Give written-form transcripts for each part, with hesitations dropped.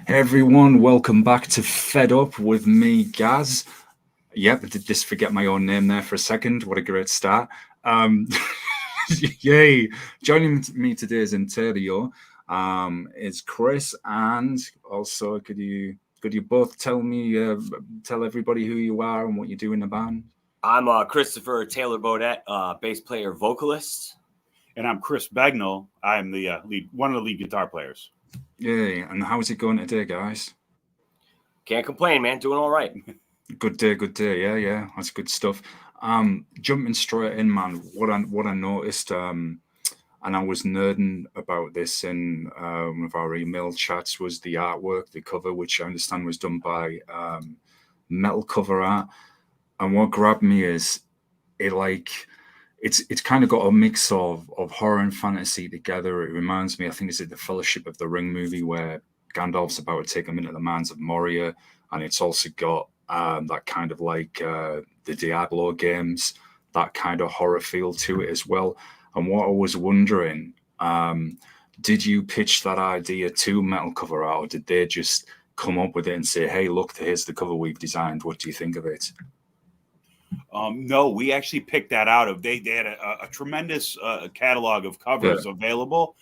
Hey everyone, welcome back to Fed Up with me, Gaz. Yep, I did just forget my own name there for a second. What a great start. Um, yay. Joining me today is Entierro, is Chris, and also could you both tell everybody who you are and what you do in the band? I'm Christopher Taylor Bodette, bass player, vocalist. And I'm Chris Bagnall. I'm the one of the lead guitar players. Yay, and how's it going today, guys? Can't complain, man. Doing all right. Good day. Yeah, that's good stuff. Jumping straight in, man. What I noticed, and I was nerding about this in one of our email chats, was the artwork, the cover, which I understand was done by Metal Cover Art. And what grabbed me is it's kind of got a mix of horror and fantasy together. It reminds me, I think it's the Fellowship of the Ring movie where Gandalf's about to take him into the Mines of Moria, and it's also got that kind of like the Diablo games, that kind of horror feel to it as well. And what I was wondering, did you pitch that idea to Metal Cover Art, or did they just come up with it and say, hey, look, here's the cover we've designed. What do you think of it? No, we actually picked that out of. They had a tremendous catalog of covers available.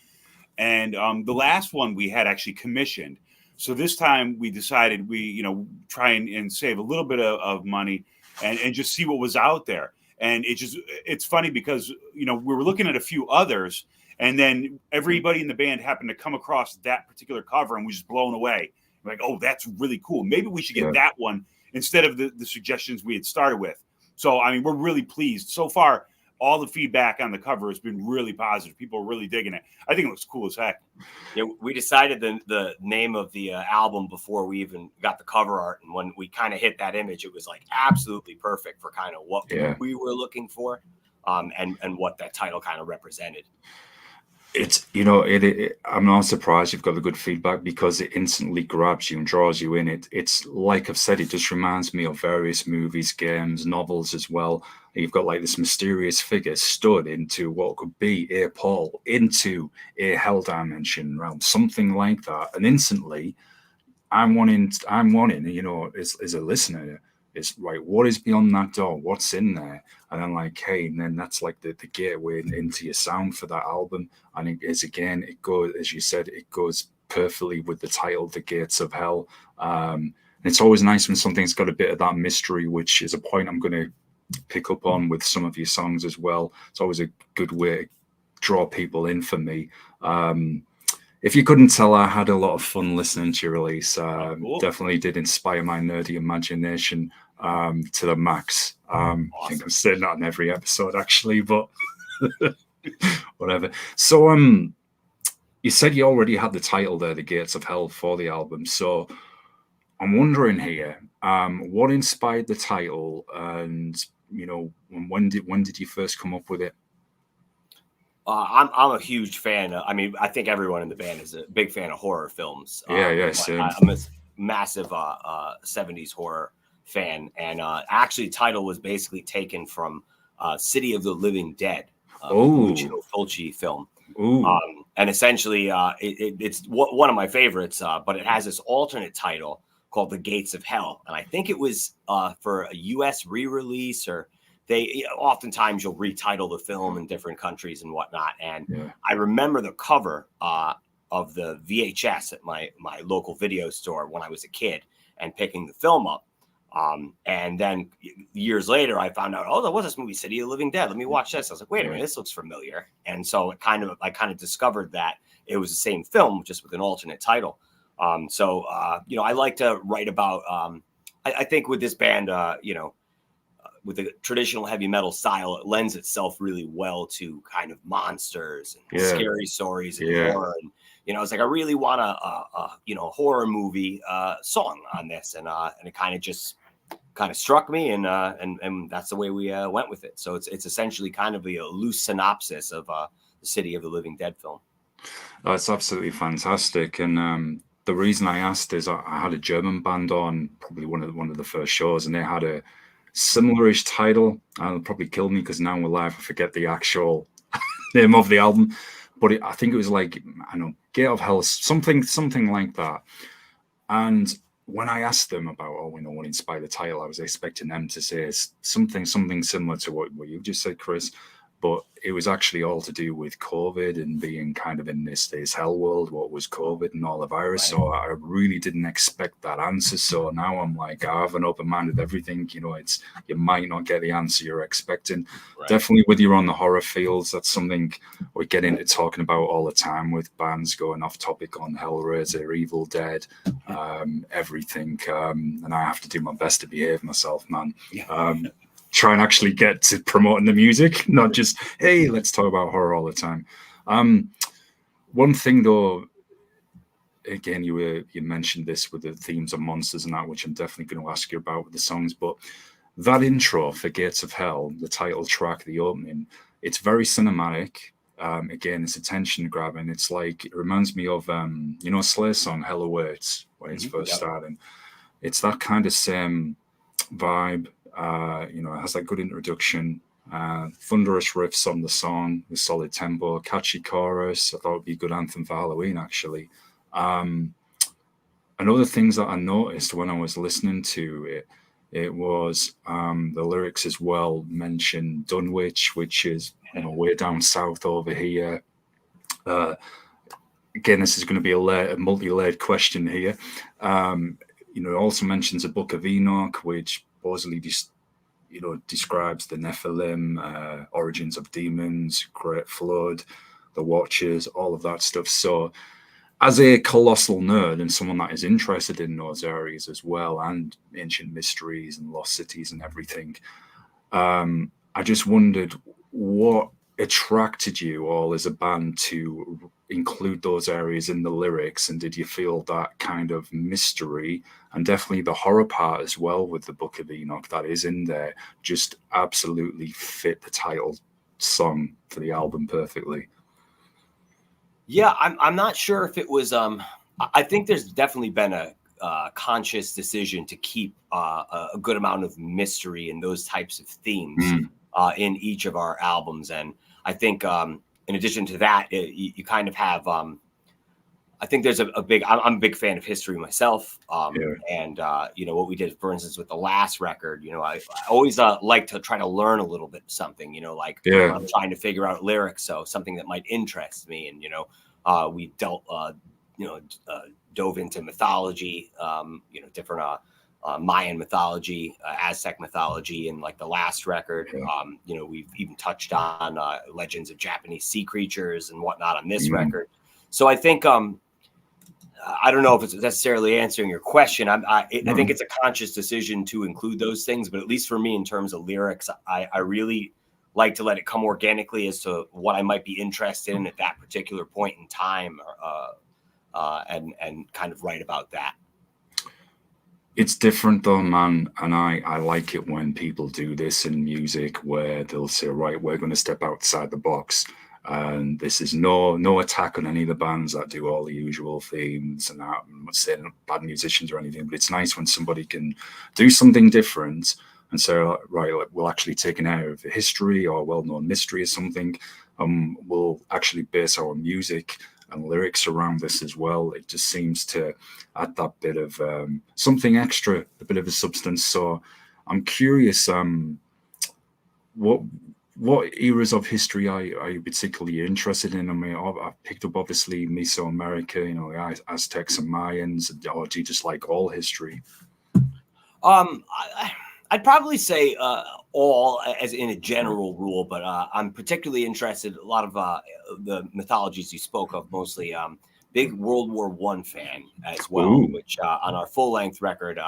And the last one we had actually commissioned. So this time we decided we, try and save a little bit of money and just see what was out there. And it's funny because, we were looking at a few others, and then everybody in the band happened to come across that particular cover and was just blown away. We're like, oh, that's really cool. Maybe we should get that one instead of the suggestions we had started with. So, I mean, we're really pleased. So far, all the feedback on the cover has been really positive. People are really digging it. I think it looks cool as heck. Yeah, we decided the name of the album before we even got the cover art. And when we kind of hit that image, it was like absolutely perfect for kind of what we were looking for and what that title kind of represented. It's, I'm not surprised you've got the good feedback because it instantly grabs you and draws you in. It's like I've said, it just reminds me of various movies, games, novels as well. You've got like this mysterious figure stood into what could be a portal into a hell dimension realm, something like that. And instantly, I'm wanting, as a listener, it's right, what is beyond that door? What's in there? And then like, hey, and then that's like the gateway into your sound for that album. And it goes, as you said, it goes perfectly with the title, The Gates of Hell. And it's always nice when something's got a bit of that mystery, which is a point I'm going to pick up on with some of your songs as well. It's always a good way to draw people in for me. If you couldn't tell, I had a lot of fun listening to your release. Cool. Definitely did inspire my nerdy imagination to the max. Awesome. I think I'm saying that in every episode, actually, but whatever. So, you said you already had the title there, The Gates of Hell, for the album. So, I'm wondering here, what inspired the title, and when did you first come up with it? I'm a huge fan. I mean, I think everyone in the band is a big fan of horror films. Same. I'm a massive 70s horror fan. And actually, the title was basically taken from City of the Living Dead, Lucio Fulci film. And essentially, it's one of my favorites, but it has this alternate title called The Gates of Hell. And I think it was for a U.S. re-release, or oftentimes you'll retitle the film in different countries and whatnot. And I remember the cover of the VHS at my local video store when I was a kid and picking the film up. And then years later, I found out, there was this movie, City of the Living Dead. Let me watch this. I was like, wait a minute, this looks familiar. And so I kind of discovered that it was the same film, just with an alternate title. I like to write about, I think with this band, with the traditional heavy metal style, it lends itself really well to kind of monsters and scary stories and horror. And, it's like, I really want a horror movie song on this. And it kind of struck me, and that's the way we went with it. So it's essentially kind of a loose synopsis of the City of the Living Dead film. That's absolutely fantastic. And the reason I asked is I had a German band on probably one of the first shows, and they had a similar-ish title. It'll probably kill me because now we're live, I forget the actual name of the album, but I think it was like, I don't know, Gate of Hell, something like that. And when I asked them about, what inspired the title, I was expecting them to say something similar to what you just said, Chris. But it was actually all to do with COVID and being kind of in this hell world. What was COVID and all the virus? Right. So I really didn't expect that answer. So now I'm like, I have an open mind with everything. It's you might not get the answer you're expecting. Right. Definitely, whether you're on the horror fields, that's something we get into talking about all the time with bands going off topic on Hellraiser, Evil Dead, everything. And I have to do my best to behave myself, man. Try and actually get to promoting the music, not just, hey, let's talk about horror all the time. One thing though, again, you mentioned this with the themes of monsters and that, which I'm definitely going to ask you about with the songs, but that intro for Gates of Hell, the title track, the opening, it's very cinematic. Again, it's attention grabbing. It's like, it reminds me of, Slayer's song, Hell Awaits, when it's first starting. It's that kind of same vibe. It has that good introduction, thunderous riffs on the song with solid tempo, catchy chorus. I thought it'd be a good anthem for Halloween, actually. And other things that I noticed when I was listening to it was the lyrics as well mentioned Dunwich, which is way down south over here. Again, this is going to be a multi-layered question here. It also mentions a Book of Enoch, which supposedly describes the Nephilim, origins of demons, Great Flood, the Watchers, all of that stuff. So as a colossal nerd and someone that is interested in those areas as well, and ancient mysteries and lost cities and everything, I just wondered what attracted you all as a band to include those areas in the lyrics, and did you feel that kind of mystery and definitely the horror part as well with the Book of Enoch that is in there just absolutely fit the title song for the album perfectly? Yeah, I'm not sure if it was. I think there's definitely been a conscious decision to keep a good amount of mystery and those types of themes in each of our albums, and I think in addition to that, you kind of have. I think there's a big. I'm a big fan of history myself, and what we did, for instance, with the last record. I always like to try to learn a little bit something. When I'm trying to figure out lyrics, so something that might interest me, and we dove into mythology, different Mayan mythology, Aztec mythology, and like the last record. We've even touched on legends of Japanese sea creatures and whatnot on this record. So I think I don't know if it's necessarily answering your question. I think it's a conscious decision to include those things, but at least for me, in terms of lyrics, I really like to let it come organically as to what I might be interested in at that particular point in time, and kind of write about that. It's different though, man, and I like it when people do this in music where they'll say, right, we're going to step outside the box. And this is no attack on any of the bands that do all the usual themes and that. I'm not saying bad musicians or anything, but it's nice when somebody can do something different and say, right, we'll actually take an area of history or well-known mystery or something. We'll actually base our music and lyrics around this as well. It just seems to add that bit of something extra, a bit of a substance. So I'm curious, what eras of history are you particularly interested in? I mean, I've picked up obviously Mesoamerica, the Aztecs and Mayans, or do you just like all history? I'd probably say all, as in a general rule, but I'm particularly interested in a lot of the mythologies you spoke of, mostly big World War I fan as well, which on our full-length record,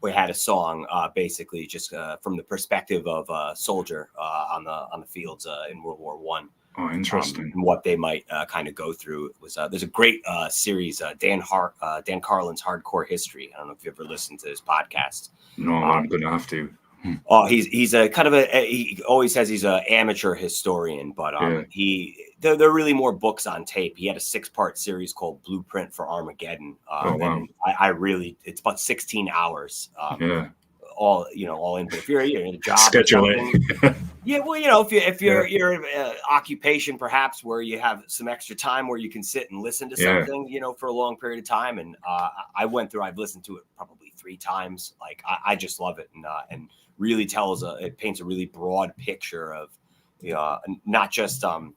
we had a song basically just from the perspective of a soldier on the fields in World War I. Oh, interesting. And what they might kind of go through. It was there's a great series, Dan Carlin's Hardcore History. I don't know if you ever listened to this podcast. No, I'm gonna have to. Oh, he's a kind of he always says he's an amateur historian, but there are really more books on tape. He had a 6-part series called Blueprint for Armageddon. Wow. And it's about 16 hours. All in. But if you're in a job, scheduling. Yeah, well, if you're occupation perhaps where you have some extra time where you can sit and listen to something, for a long period of time, and I've listened to it probably 3 times. Like I just love it, and really it paints a really broad picture of, not just the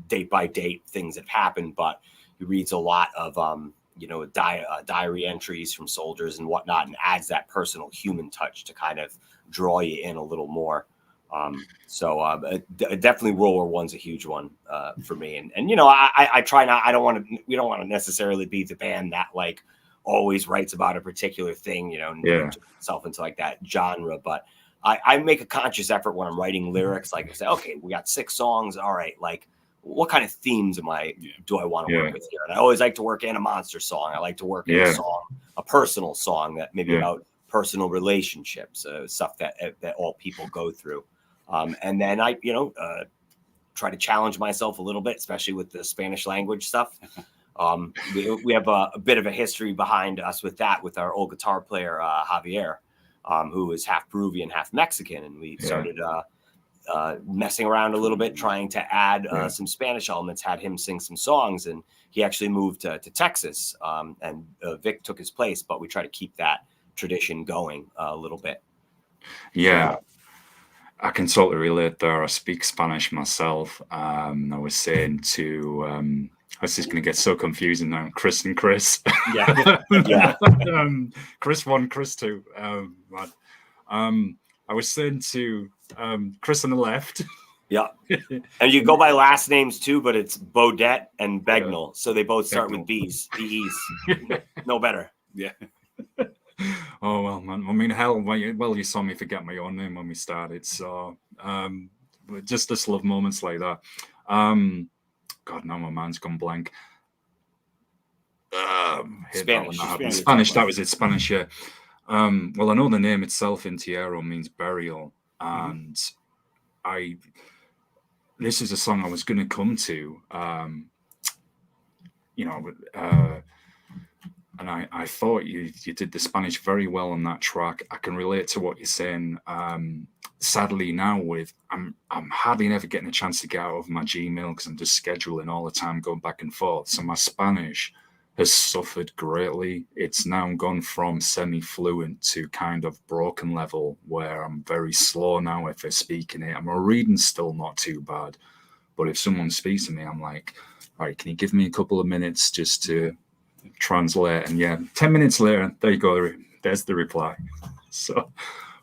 date by date things that happen, but he reads a lot of diary entries from soldiers and whatnot, and adds that personal human touch to kind of draw you in a little more. Definitely World War One's a huge one for me. And I try not, we don't want to necessarily be the band that like always writes about a particular thing, and turns itself into like that genre. But I make a conscious effort when I'm writing lyrics, like I say, okay, we got 6 songs. All right. Like, what kind of themes do I want to work with here? And I always like to work in a monster song. I like to work in a personal song that maybe about personal relationships, stuff that all people go through. And then I, try to challenge myself a little bit, especially with the Spanish language stuff. We have a bit of a history behind us with that, with our old guitar player, Javier, who is half Peruvian, half Mexican. And we started messing around a little bit, trying to add some Spanish elements, had him sing some songs, and he actually moved to Texas, and Vic took his place, but we try to keep that tradition going a little bit. Yeah. I can totally relate there. I speak Spanish myself. I was saying to, this is going to get so confusing now. Chris and Chris. Yeah. Chris 1, Chris 2. I was saying to Chris on the left. Yeah. And you go by last names too, but it's Bodette and Begnell. So they both start with B's. No better. Yeah. Oh, well, man. I mean, hell, well, you saw me forget my own name when we started. So just love moments like that. God, now my mind's gone blank. Spanish, that was it. Spanish, yeah. Well, I know the name itself, Entierro, means burial. And this is a song I was going to come to, and I thought you did the Spanish very well on that track. I can relate to what you're saying. Sadly, now I'm hardly ever getting a chance to get out of my Gmail because I'm just scheduling all the time, going back and forth. So my Spanish has suffered greatly. It's now gone from semi-fluent to kind of broken level, where I'm very slow now if they're speaking it. My reading's still not too bad, but if someone speaks to me, I'm like, all right, can you give me a couple of minutes just to translate? And 10 minutes later, there you go, there's the reply. So,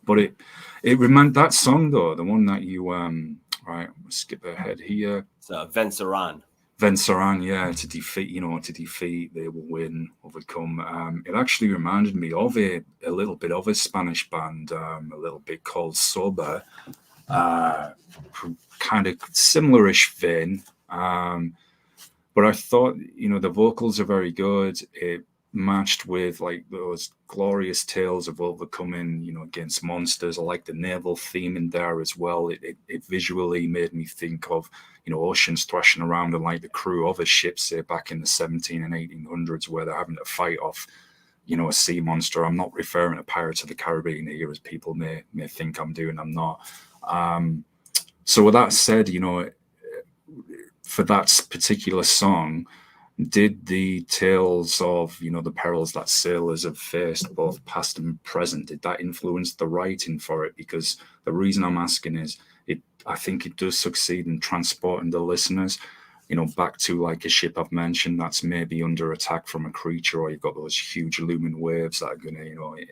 but it that song though, the one that you right, skip ahead here. It's Vencerán, to defeat, they will win, overcome. It actually reminded me of a little bit of a Spanish band, a little bit called Sober, kind of similar-ish vein. But I thought, the vocals are very good. It matched with like those glorious tales of overcoming, against monsters. I like the naval theme in there as well. It visually made me think of, oceans thrashing around and like the crew of a ship, say back in the 17 and 1800s, where they're having to fight off, a sea monster. I'm not referring to Pirates of the Caribbean here, as people may think I'm doing. I'm not. So with that said, for that particular song, did the tales of, the perils that sailors have faced, both past and present, did that influence the writing for it? Because the reason I'm asking is, I think it does succeed in transporting the listeners, back to like a ship I've mentioned that's maybe under attack from a creature, or you've got those huge looming waves that are going to,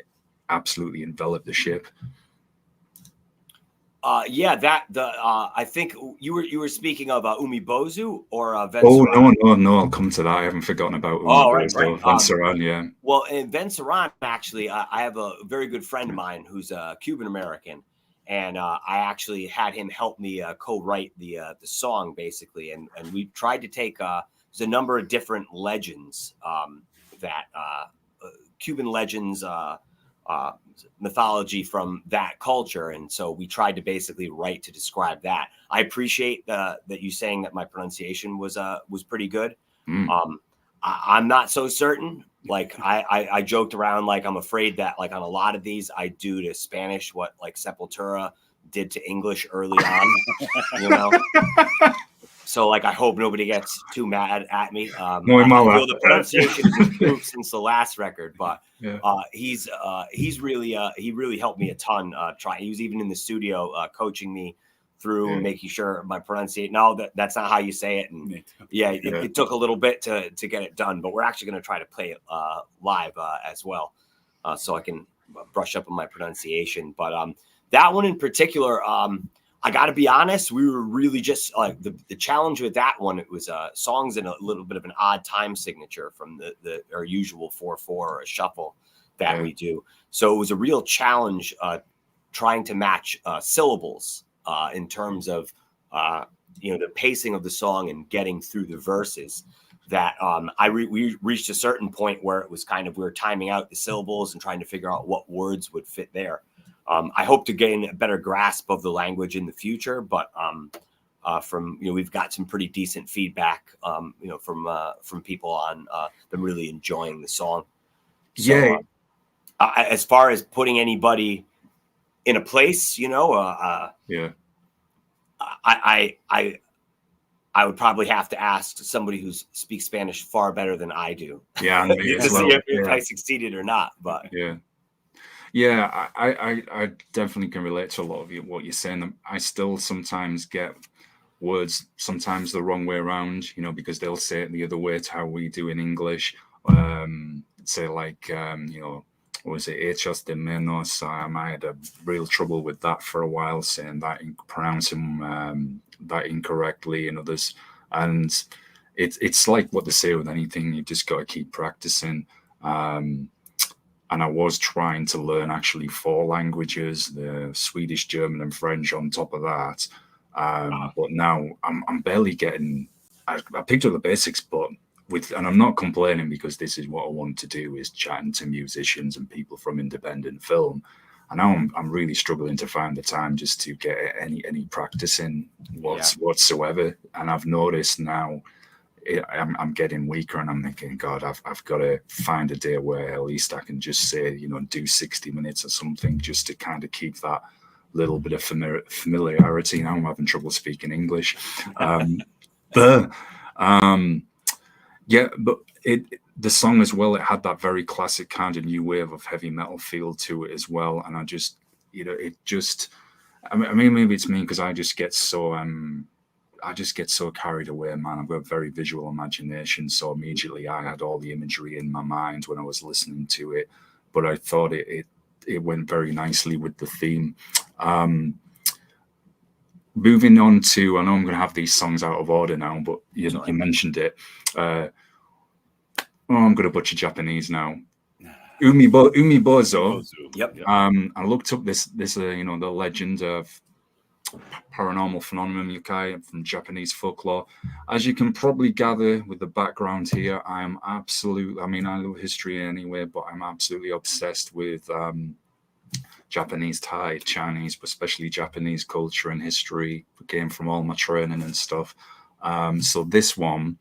absolutely envelop the ship. I think you were speaking of Umibozu or Vencerán. Oh no, I'll come to that. I haven't forgotten about Umibozu. Right. Vencerán, yeah. Well, in Vencerán, actually, I have a very good friend of mine who's a Cuban American, and I actually had him help me co-write the song, basically, and we tried to take there's a number of different legends that Cuban legends. Mythology from that culture, and so we tried to basically write to describe that. I appreciate that you saying that my pronunciation was pretty good. I'm not so certain. Like I joked around, like I'm afraid that like on a lot of these I do to Spanish what like Sepultura did to English early on, So, like, I hope nobody gets too mad at me. I feel the pronunciation has improved since the last record, but he's really he really helped me a ton. He was even in the studio coaching me through making sure my pronunciation. No, that's not how you say it. And it took a little bit to get it done, but we're actually going to try to play it live as well, so I can brush up on my pronunciation. But that one in particular. I got to be honest, we were really just like the challenge with that one. It was songs in a little bit of an odd time signature from our usual 4/4 or a shuffle that we do. So it was a real challenge trying to match syllables in terms of the pacing of the song and getting through the verses. That we reached a certain point where it was kind of we were timing out the syllables and trying to figure out what words would fit there. I hope to gain a better grasp of the language in the future, but from we've got some pretty decent feedback, from people on them really enjoying the song. So, as far as putting anybody in a place, I would probably have to ask somebody who speaks Spanish far better than I do. Yeah, to see if I succeeded or not, but Yeah, I definitely can relate to a lot of what you're saying. I still sometimes get words sometimes the wrong way around, because they'll say it the other way to how we do in English. Say like, what was it, hechos de menos? I had a real trouble with that for a while, saying that, pronouncing that incorrectly and others. And it's like what they say with anything, you just got to keep practicing. And I was trying to learn actually 4 languages, the Swedish, German, and French on top of that. But now I'm barely getting. I picked up the basics, but and I'm not complaining because this is what I want to do, is chatting to musicians and people from independent film. And now I'm really struggling to find the time just to get any practice in whatsoever. And I've noticed now. I'm getting weaker, and I'm thinking, God, I've got to find a day where at least I can just say, do 60 minutes or something, just to kind of keep that little bit of familiarity. Now I'm having trouble speaking English, but the song as well, it had that very classic kind of new wave of heavy metal feel to it as well, and I just, I mean, maybe it's me because I just get so carried away, man. I've got a very visual imagination, so immediately I had all the imagery in my mind when I was listening to it. But I thought it went very nicely with the theme. Moving on to, I know I'm going to have these songs out of order now, but you mentioned it. I'm going to butcher Japanese now. Umibozo. Yep. I looked up this the legend of paranormal phenomenon from Japanese folklore. As you can probably gather with the background here, I love history anyway, but I'm absolutely obsessed with Japanese, Thai, Chinese, but especially Japanese culture and history. Came from all my training and stuff. So this one,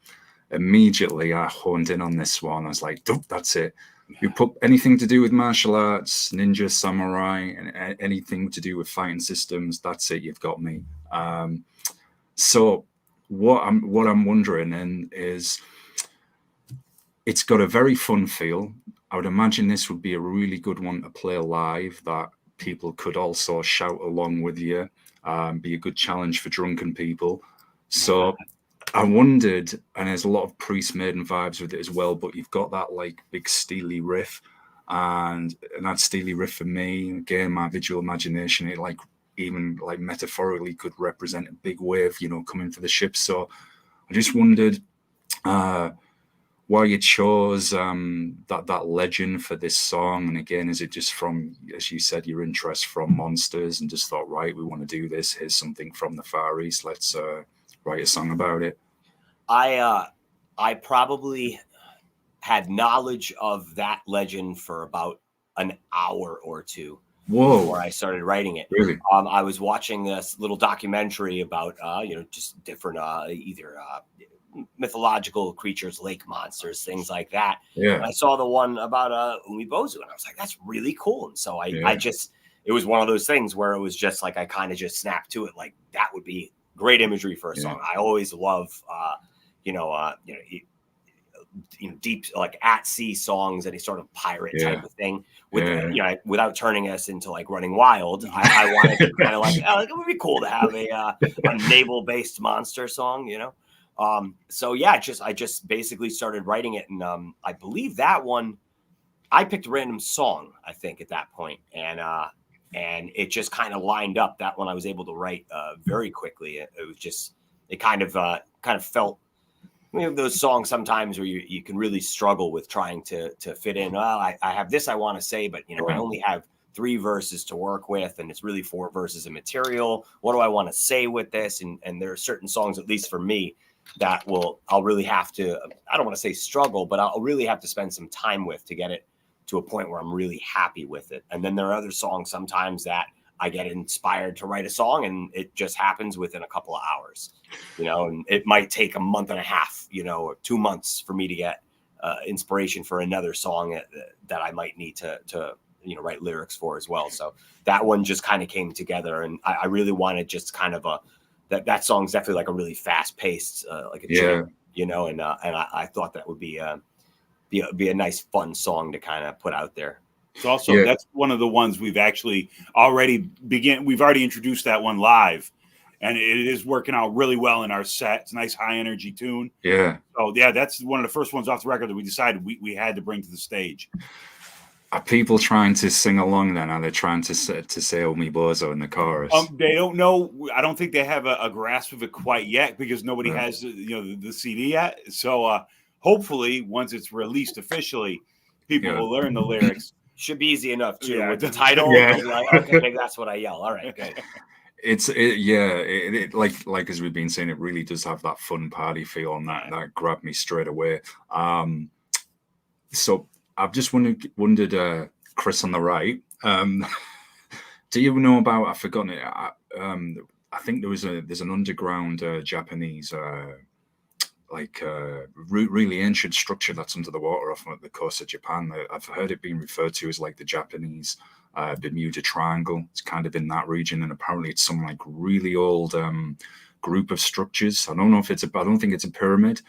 immediately I honed in on this one. I was like, that's it. You put anything to do with martial arts, ninja, samurai, and anything to do with fighting systems, that's it. You've got me. So what I'm wondering is, it's got a very fun feel. I would imagine this would be a really good one to play live, that people could also shout along with you. Be a good challenge for drunken people. So I wondered, and there's a lot of Priest Maiden vibes with it as well, but you've got that like big steely riff, and that steely riff for me, again, my visual imagination, it even metaphorically could represent a big wave, coming for the ship. So I just wondered why you chose that legend for this song. And again, is it just from, as you said, your interest from monsters and just thought, right, we want to do this, here's something from the Far East, let's write a song about it? I probably had knowledge of that legend for about an hour or two before I started writing it. Really? I was watching this little documentary about just different either mythological creatures, lake monsters, things like that. Yeah. And I saw the one about Umibozu, and I was like, that's really cool. And so I just it was one of those things where it was just like I kind of just snapped to it, like that would be great imagery for a song. I always love, deep like at sea songs, any sort of pirate type of thing. With without turning us into like Running Wild, I wanted to kind of like, it would be cool to have a naval based monster song, So yeah, I just basically started writing it, and I believe that one I picked a random song, I think, at that point, and it just kind of lined up. That one I was able to write very quickly. It was just it kind of felt. We have those songs sometimes where you can really struggle with trying to fit in. Well, I have this I want to say, but I only have 3 verses to work with, and it's really 4 verses of material. What do I want to say with this? And there are certain songs, at least for me, that I'll really have to, I don't want to say struggle, but I'll really have to spend some time with to get it to a point where I'm really happy with it. And then there are other songs sometimes that I get inspired to write a song, and it just happens within a couple of hours, and it might take a month and a half, or 2 months for me to get inspiration for another song that I might need to write lyrics for as well. So that one just kind of came together, and I really wanted just kind of that song's definitely like a really fast paced, like a jam, and I thought that would be a nice fun song to kind of put out there. It's also that's one of the ones we've actually we've already introduced that one live, and it is working out really well in our set. It's a nice high energy tune. Yeah. So yeah, that's one of the first ones off the record that we decided we had to bring to the stage. Are people trying to sing along then? Are they trying to say "Oh me bozo" in the chorus? They don't know. I don't think they have a grasp of it quite yet, because nobody has the CD yet. So hopefully once it's released officially, people will learn the lyrics. Should be easy enough too with the title. Like, okay, maybe that's what I yell. All right, good. Like as we've been saying, it really does have that fun party feel, and that grabbed me straight away. So I've just wondered, Chris on the right, do you know about? I've forgotten it. I think there's an underground Japanese. Really ancient structure that's under the water off the coast of Japan. I've heard it being referred to as like the Japanese Bermuda Triangle. It's kind of in that region, and apparently it's some like really old group of structures. I don't know if I don't think it's a pyramid.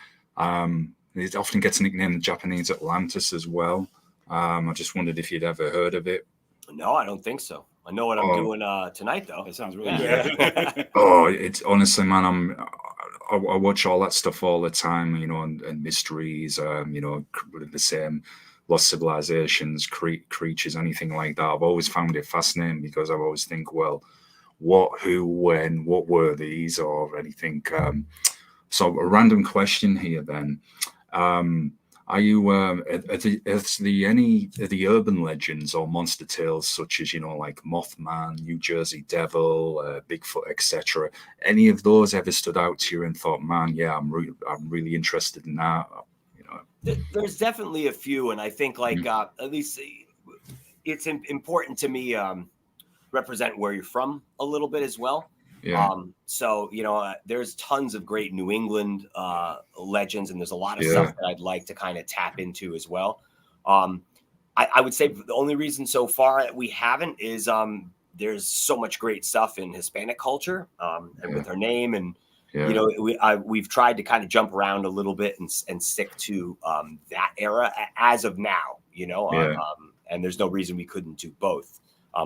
It often gets nicknamed Japanese Atlantis as well. I just wondered if you'd ever heard of it. No, I don't think so. I know what I'm doing tonight, though. It sounds really good. It's honestly, man, I watch all that stuff all the time, and mysteries, the same lost civilizations, creatures, anything like that. I've always found it fascinating, because I always think, well, what, who, when, what were these, or anything. So a random question here then. Are you any of the urban legends or monster tales, such as like Mothman, New Jersey Devil, Bigfoot, etc.? Any of those ever stood out to you and thought, man, yeah, I'm really interested in that? There's definitely a few, and I think at least it's important to me represent where you're from a little bit as well. Yeah. So, there's tons of great New England legends, and there's a lot of stuff that I'd like to kind of tap into as well. I would say the only reason so far that we haven't is there's so much great stuff in Hispanic culture and with our name. And, we've tried to kind of jump around a little bit and stick to that era as of now, and there's no reason we couldn't do both.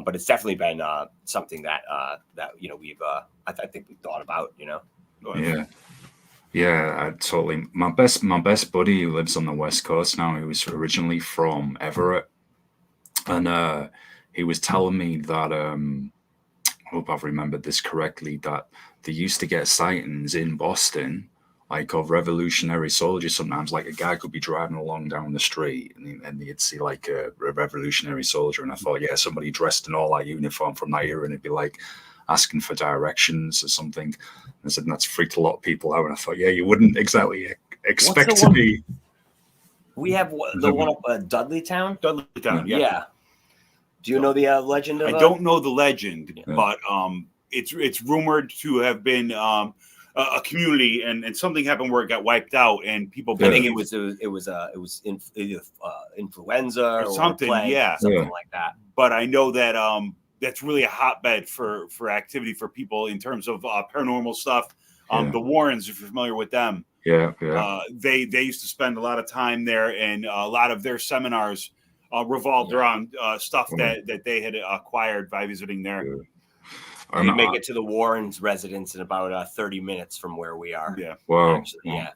But it's definitely been something that we've I think we've thought about. I totally. My best buddy who lives on the West Coast now. He was originally from Everett, and he was telling me that I hope I've remembered this correctly, that they used to get sightings in Boston, like of revolutionary soldiers. Sometimes, like a guy could be driving along down the street, and you'd see like a revolutionary soldier. And I thought, yeah, somebody dressed in all that uniform from that era, and it'd be like asking for directions or something. And I said, and that's freaked a lot of people out. And I thought, yeah, you wouldn't exactly expect to be. We have the one up Dudleytown. Dudleytown, yeah. Do you know the legend of? I don't know the legend, but it's rumored to have been a community, and something happened where it got wiped out, and people. I think it was influenza or something, plague, something like that. But I know that that's really a hotbed for activity for people in terms of paranormal stuff. Yeah. The Warrens, if you're familiar with them, yeah. They used to spend a lot of time there, and a lot of their seminars revolved around stuff that they had acquired by visiting there. Yeah. You make it to the Warrens' residence in about 30 minutes from where we are. Yeah. Well, actually, yeah.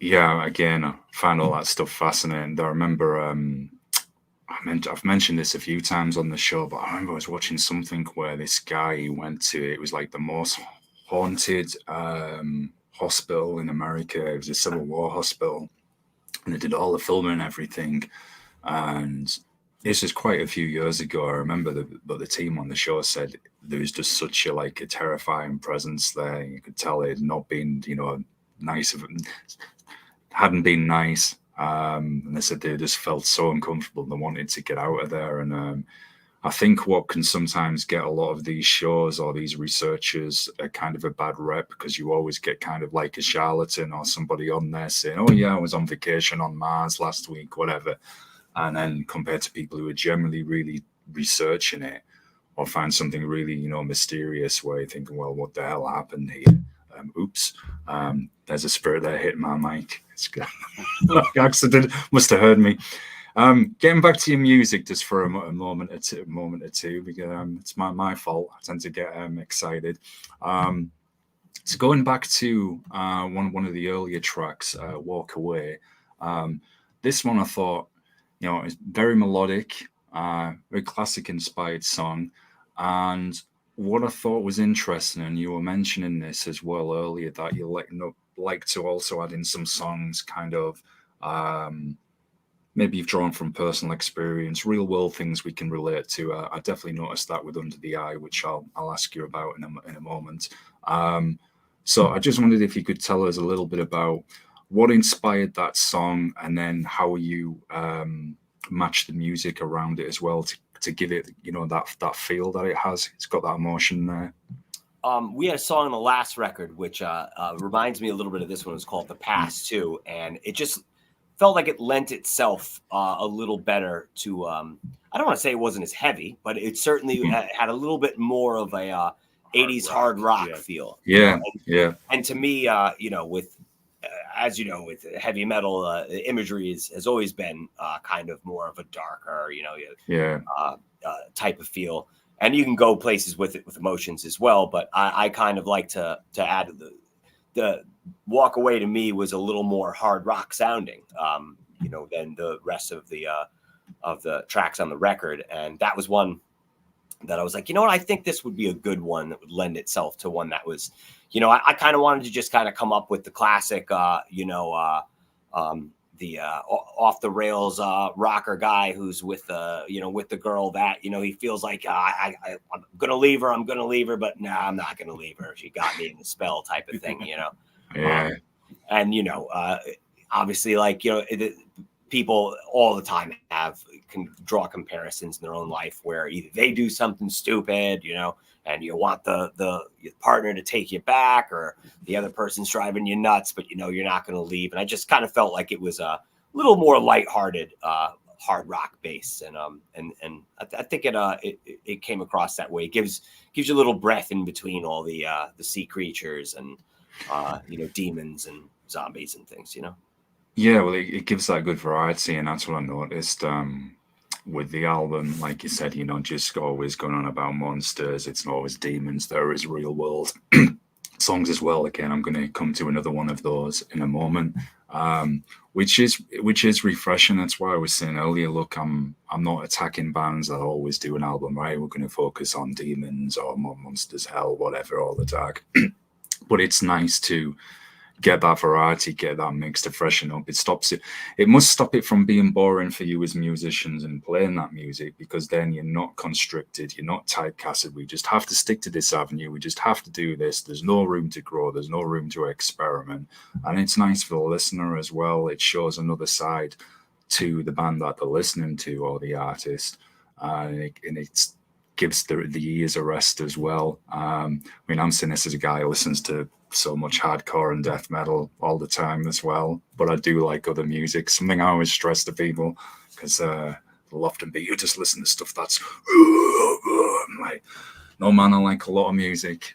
Yeah, again, I find all that stuff fascinating. I remember, I've mentioned this a few times on the show, but I remember I was watching something where this guy went to, it was like the most haunted hospital in America. It was a Civil War hospital, and they did all the filming and everything. And this was quite a few years ago. I remember the team on the show said there was just such a terrifying presence there. You could tell it had not been, nice of it, hadn't been nice. And they said they just felt so uncomfortable. They wanted to get out of there. And I think what can sometimes get a lot of these shows or these researchers a kind of a bad rep, because you always get kind of like a charlatan or somebody on there saying, oh yeah, I was on vacation on Mars last week, whatever. And then compared to people who are generally really researching it or find something really, mysterious, where you're thinking, well, what the hell happened here? Oops, there's a spirit there hitting my mic. It's accident, must have heard me. Getting back to your music just for a moment or two, because it's my fault. I tend to get excited. So going back to one of the earlier tracks, "Walk Away." This one I thought, it's very melodic, very classic inspired song, and what I thought was interesting, and you were mentioning this as well earlier, that you like to also add in some songs, kind of maybe you've drawn from personal experience, real world things we can relate to. I definitely noticed that with Under the Eye, which I'll ask you about in a moment. So I just wondered if you could tell us a little bit about what inspired that song, and then how you match the music around it as well to give it, that feel that it has. It's got that emotion there. We had a song on the last record, which reminds me a little bit of this one. It's called "The Past" too, and it just felt like it lent itself a little better to. I don't want to say it wasn't as heavy, but it certainly had a little bit more of a 80s hard rock feel. Yeah, And to me, with as you know, with heavy metal, imagery has always been kind of more of a darker, type of feel. And you can go places with it with emotions as well. But I kind of like to add the Walk Away to me was a little more hard rock sounding, than the rest of the tracks on the record. And that was one that I was like, I think this would be a good one that would lend itself to one that was, I kind of wanted to just kind of come up with the classic, the off the rails rocker guy who's with the girl that, he feels like I'm going to leave her, but nah, I'm not going to leave her. She got me in the spell type of thing, Yeah. And, obviously, like, people all the time can draw comparisons in their own life where either they do something stupid, and you want the partner to take you back, or the other person's driving you nuts, but you're not going to leave. And I just kind of felt like it was a little more lighthearted, hard rock bass, and I think it came across that way. It gives you a little breath in between all the sea creatures and demons and zombies and things, Yeah, well, it gives that good variety, and that's what I noticed with the album. Like you said, just always going on about monsters. It's not always demons. There is real world songs as well. Again, I'm going to come to another one of those in a moment, which is refreshing. That's why I was saying earlier, look, I'm not attacking bands that always do an album, right? We're going to focus on demons or monsters, hell, whatever, all the dark. But it's nice to get that variety, get that mix to freshen up. It must stop it from being boring for you as musicians and playing that music, because then you're not constricted, you're not typecasted. We just have to stick to this avenue, we just have to do this. There's no room to grow, there's no room to experiment. And it's nice for the listener as well. It shows another side to the band that they're listening to, or the artist, and it gives the ears a rest as well. I'm saying this as a guy who listens to so much hardcore and death metal all the time as well, but I do like other music. Something I always stress to people, because loft and beat. You just listen to stuff that's I'm like, no man, I like a lot of music.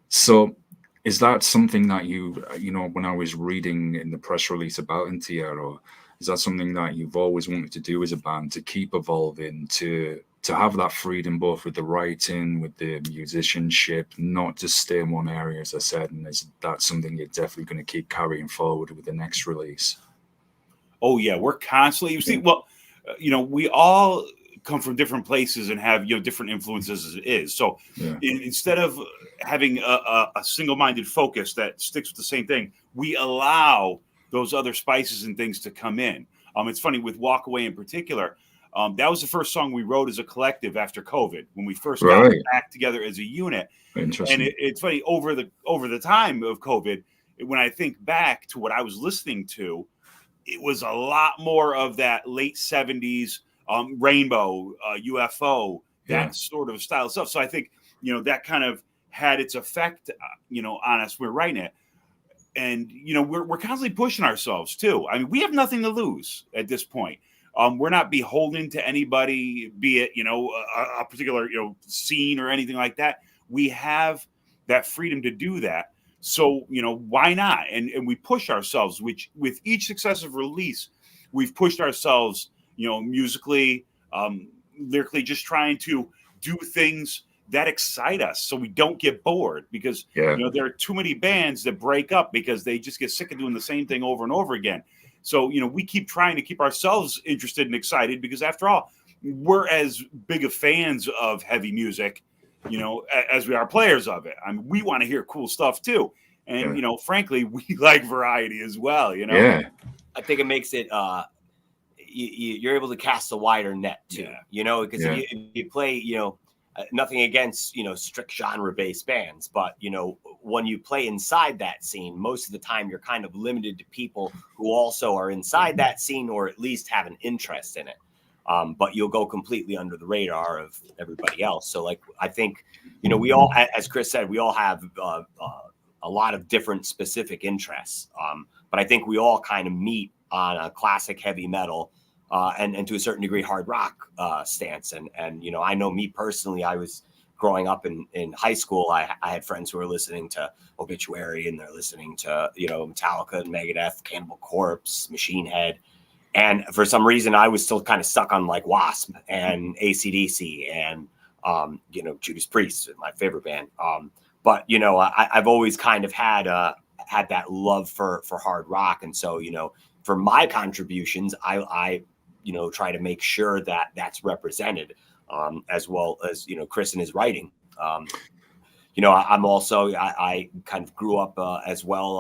So is that something that you know, when I was reading in the press release about Entierro, is that something that you've always wanted to do as a band, to keep evolving, to have that freedom both with the writing, with the musicianship, not just stay in one area, as I said, and is that something you're definitely going to keep carrying forward with the next release? Oh yeah, we're constantly. You see, well, we all come from different places and have different influences as it is. So instead of having a single-minded focus that sticks with the same thing, we allow those other spices and things to come in. It's funny with Walk Away in particular. That was the first song we wrote as a collective after COVID, when we first got back together as a unit. Interesting. And it's funny, over the time of COVID, when I think back to what I was listening to, it was a lot more of that late 70s Rainbow, UFO, that sort of style stuff. So I think, that kind of had its effect, on us. We're writing it. And, we're constantly pushing ourselves too. I mean, we have nothing to lose at this point. We're not beholden to anybody, be it, a particular, scene or anything like that. We have that freedom to do that. So, why not? And we push ourselves, which with each successive release, we've pushed ourselves, musically, lyrically, just trying to do things that excite us so we don't get bored, because, there are too many bands that break up because they just get sick of doing the same thing over and over again. So, we keep trying to keep ourselves interested and excited, because after all, we're as big of fans of heavy music, as we are players of it. I mean, we want to hear cool stuff too. And, frankly, we like variety as well, Yeah. I think it makes it, you're able to cast a wider net too, because if you play, nothing against, strict genre-based bands, but, when you play inside that scene, most of the time you're kind of limited to people who also are inside that scene, or at least have an interest in it. But you'll go completely under the radar of everybody else. So, like, I think, we all, as Chris said, we all have a lot of different specific interests. But I think we all kind of meet on a classic heavy metal and to a certain degree hard rock stance. And I know me personally, I was growing up in high school. I had friends who were listening to Obituary, and they're listening to, Metallica and Megadeth, Cannibal Corpse, Machine Head. And for some reason, I was still kind of stuck on like Wasp and AC/DC and, Judas Priest, my favorite band. But, I've always kind of had that love for hard rock. And so, for my contributions, I try to make sure that that's represented, as well as, Chris and his writing. I'm also, I kind of grew up as well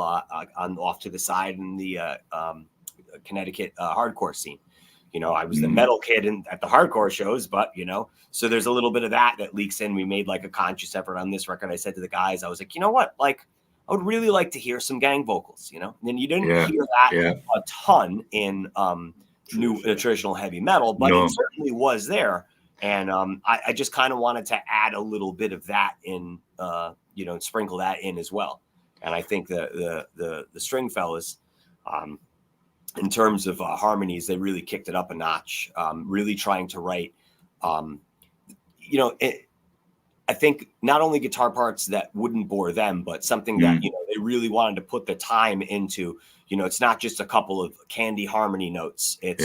on off to the side in the Connecticut hardcore scene. I was the metal kid at the hardcore shows, but, so there's a little bit of that leaks in. We made like a conscious effort on this record. I said to the guys, I was like, you know what? Like, I would really like to hear some gang vocals, and you didn't hear that a ton in traditional heavy metal, but it certainly was there. And I just kind of wanted to add a little bit of that in, and sprinkle that in as well. And I think the String Fellas, in terms of harmonies, they really kicked it up a notch, really trying to write, I think not only guitar parts that wouldn't bore them, but something that, they really wanted to put the time into. It's not just a couple of candy harmony notes. It's,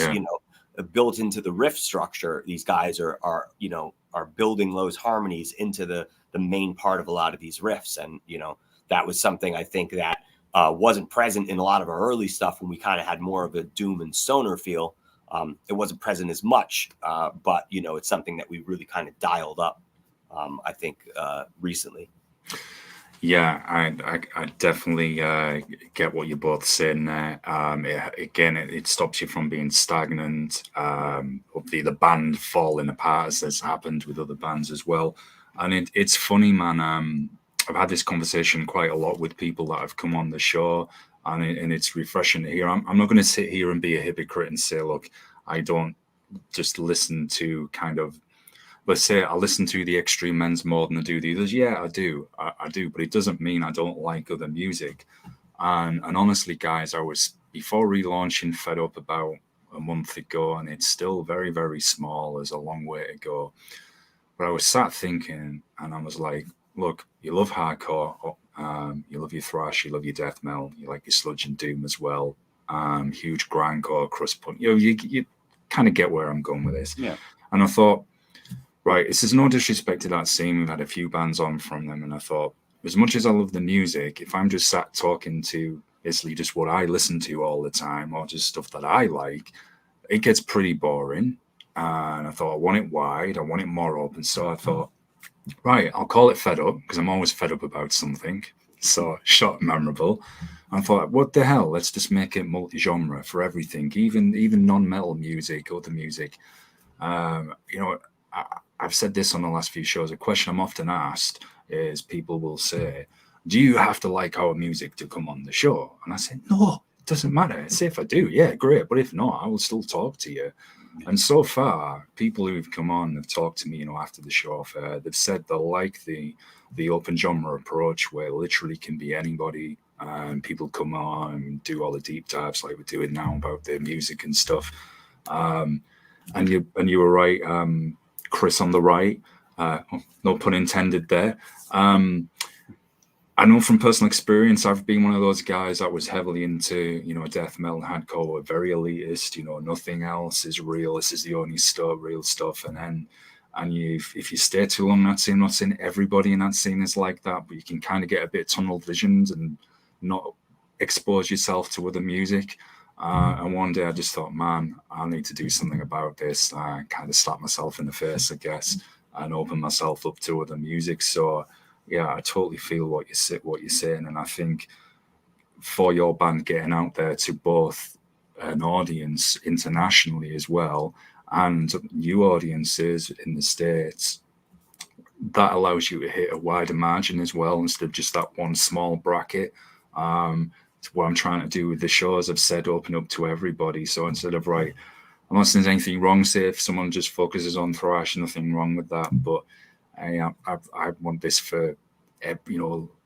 built into the riff structure. These guys are building those harmonies into the main part of a lot of these riffs. And, that was something I think that wasn't present in a lot of our early stuff when we kind of had more of a doom and stoner feel. It wasn't present as much, but, it's something that we really kind of dialed up, I think, recently. Yeah, I definitely get what you're both saying there. It stops you from being stagnant, the band falling apart, as has happened with other bands as well. And it's funny, man. I've had this conversation quite a lot with people that have come on the show, and it's refreshing to hear. I'm not going to sit here and be a hypocrite and say, look, I don't just listen to kind of, let's say I listen to the Extreme Men's more than I do the others. Yeah, I do, but it doesn't mean I don't like other music. And honestly, guys, I was, before relaunching, fed up about a month ago, and it's still very, very small. There's a long way to go. But I was sat thinking, and I was like, look, you love hardcore, you love your thrash, you love your death metal, you like your sludge and doom as well. Huge grindcore, crust punk. You kind of get where I'm going with this. Yeah. And I thought, right, this is no disrespect to that scene. We've had a few bands on from them, and I thought, as much as I love the music, if I'm just sat talking to basically just what I listen to all the time, or just stuff that I like, it gets pretty boring. And I thought, I want it wide, I want it more open. So I thought, right, I'll call it Fed Up, because I'm always fed up about something. So short and memorable. I thought, what the hell? Let's just make it multi-genre for everything, even non-metal music, other music. I've said this on the last few shows. A question I'm often asked is, people will say, do you have to like our music to come on the show? And I said, no, it doesn't matter. Say if I do, yeah, great. But if not, I will still talk to you. And so far, people who've come on have talked to me, after the show, they've said they like the open genre approach, where it literally can be anybody. People come on and do all the deep dives like we're doing now about their music and stuff. And you were right, Chris on the right. No pun intended there. I know from personal experience, I've been one of those guys that was heavily into, death metal, hardcore, very elitist. Nothing else is real. This is the only real stuff. And if you stay too long in that scene, I'm not saying everybody in that scene is like that, but you can kind of get a bit tunnel visioned and not expose yourself to other music. And one day I just thought, man, I need to do something about this. I kind of slapped myself in the face, I guess, and open myself up to other music. So yeah, I totally feel what you're saying, and I think for your band getting out there to both an audience internationally as well and new audiences in the States, that allows you to hit a wider margin as well instead of just that one small bracket. What I'm trying to do with the shows, I've said open up to everybody. So instead of, right, I'm not saying there's anything wrong, say if someone just focuses on thrash, nothing wrong with that, but I want this for,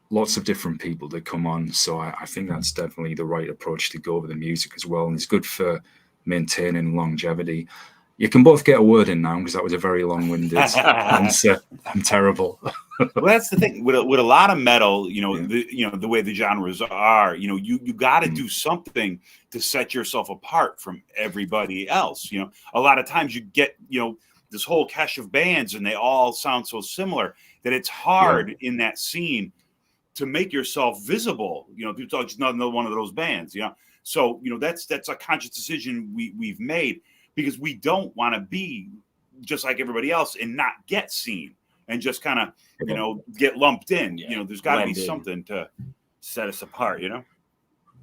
lots of different people that come on. So I think that's definitely the right approach to go with the music as well. And it's good for maintaining longevity. You can both get a word in now, because that was a very long-winded answer. I'm terrible. Well, that's the thing with a lot of metal, the way the genres are, you got to do something to set yourself apart from everybody else. A lot of times you get, this whole cache of bands and they all sound so similar that it's hard in that scene to make yourself visible. People just another one of those bands, So, that's a conscious decision we've made, because we don't want to be just like everybody else and not get seen and just kind of, get lumped in. There's got to be something to set us apart,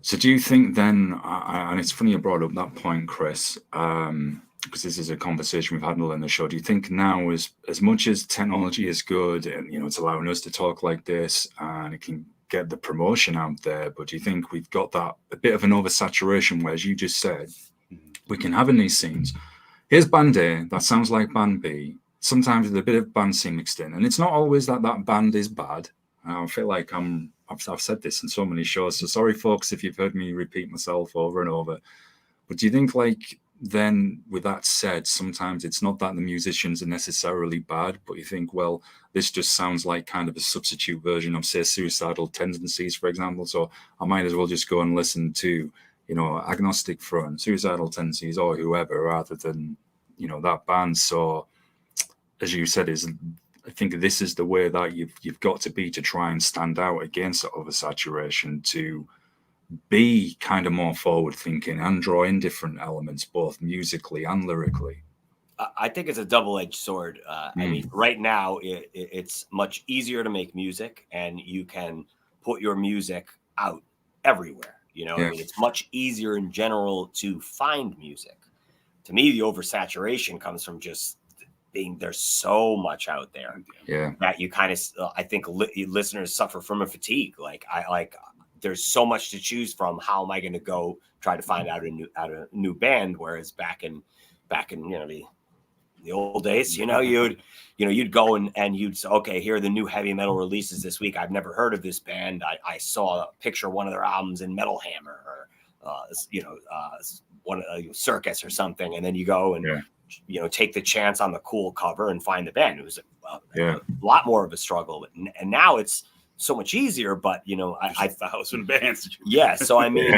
So do you think then, and it's funny you brought up that point, Chris, because this is a conversation we've had on the show, do you think now, as much as technology is good and, it's allowing us to talk like this and it can get the promotion out there, but do you think we've got that a bit of an oversaturation where, as you just said, we can have in these scenes, here's band A, that sounds like band B, sometimes with a bit of band C mixed in, and it's not always that band is bad. I feel like I've said this in so many shows, so sorry folks if you've heard me repeat myself over and over, but do you think, like, then with that said, sometimes it's not that the musicians are necessarily bad, but you think, well, this just sounds like kind of a substitute version of, say, Suicidal Tendencies, for example, so I might as well just go and listen to, Agnostic Front, Suicidal Tendencies, or whoever, rather than, that band. So as you said, I think this is the way that you've got to be to try and stand out against that oversaturation, to be kind of more forward thinking and draw in different elements, both musically and lyrically. I think it's a double-edged sword. I mean, right now it's much easier to make music, and you can put your music out everywhere. I mean, it's much easier in general to find music. To me, the oversaturation comes from just being, there's so much out there that you kind of, I think listeners suffer from a fatigue. There's so much to choose from. How am I going to go try to find out a new band? Whereas back in the old days, you'd go and you'd say, okay, here are the new heavy metal releases this week. I've never heard of this band. I saw a picture of one of their albums in Metal Hammer, or circus or something, and then you go and take the chance on the cool cover and find the band. It was a lot more of a struggle, and now it's so much easier. But I 1,000 bands. Yeah, so I mean,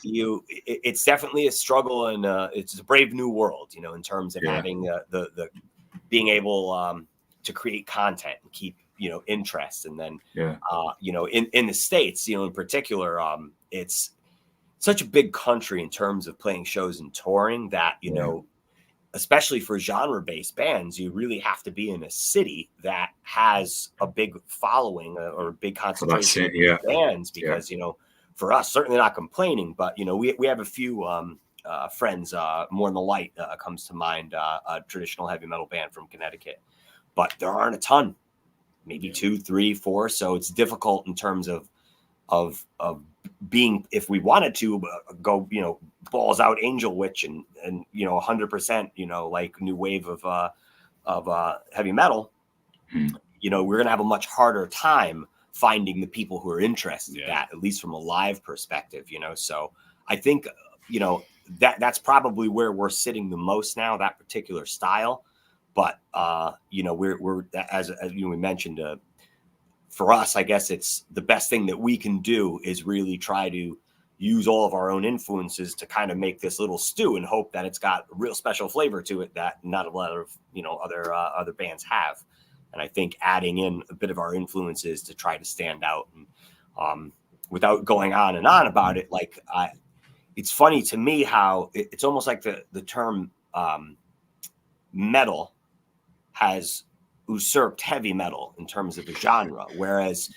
it's definitely a struggle, and it's a brave new world, in terms of having the being able to create content and keep interest, and then in the States, in particular, it's such a big country in terms of playing shows and touring that especially for genre-based bands, you really have to be in a city that has a big following or a big concentration of bands, because for us, certainly not complaining, but we have a few friends. More in the Light comes to mind, a traditional heavy metal band from Connecticut, but there aren't a ton, maybe 2, 3, 4. So it's difficult in terms of being, if we wanted to go, balls out Angel Witch and 100%, like new wave of heavy metal, we're gonna have a much harder time finding the people who are interested in that, at least from a live perspective, So I think that's probably where we're sitting the most now, that particular style. But we're as we mentioned, for us, I guess it's the best thing that we can do is really try to use all of our own influences to kind of make this little stew, and hope that it's got a real special flavor to it that not a lot of other bands have. And I think adding in a bit of our influences to try to stand out, and without going on and on about it, like it's funny to me how it's almost like the term metal has usurped heavy metal in terms of the genre, whereas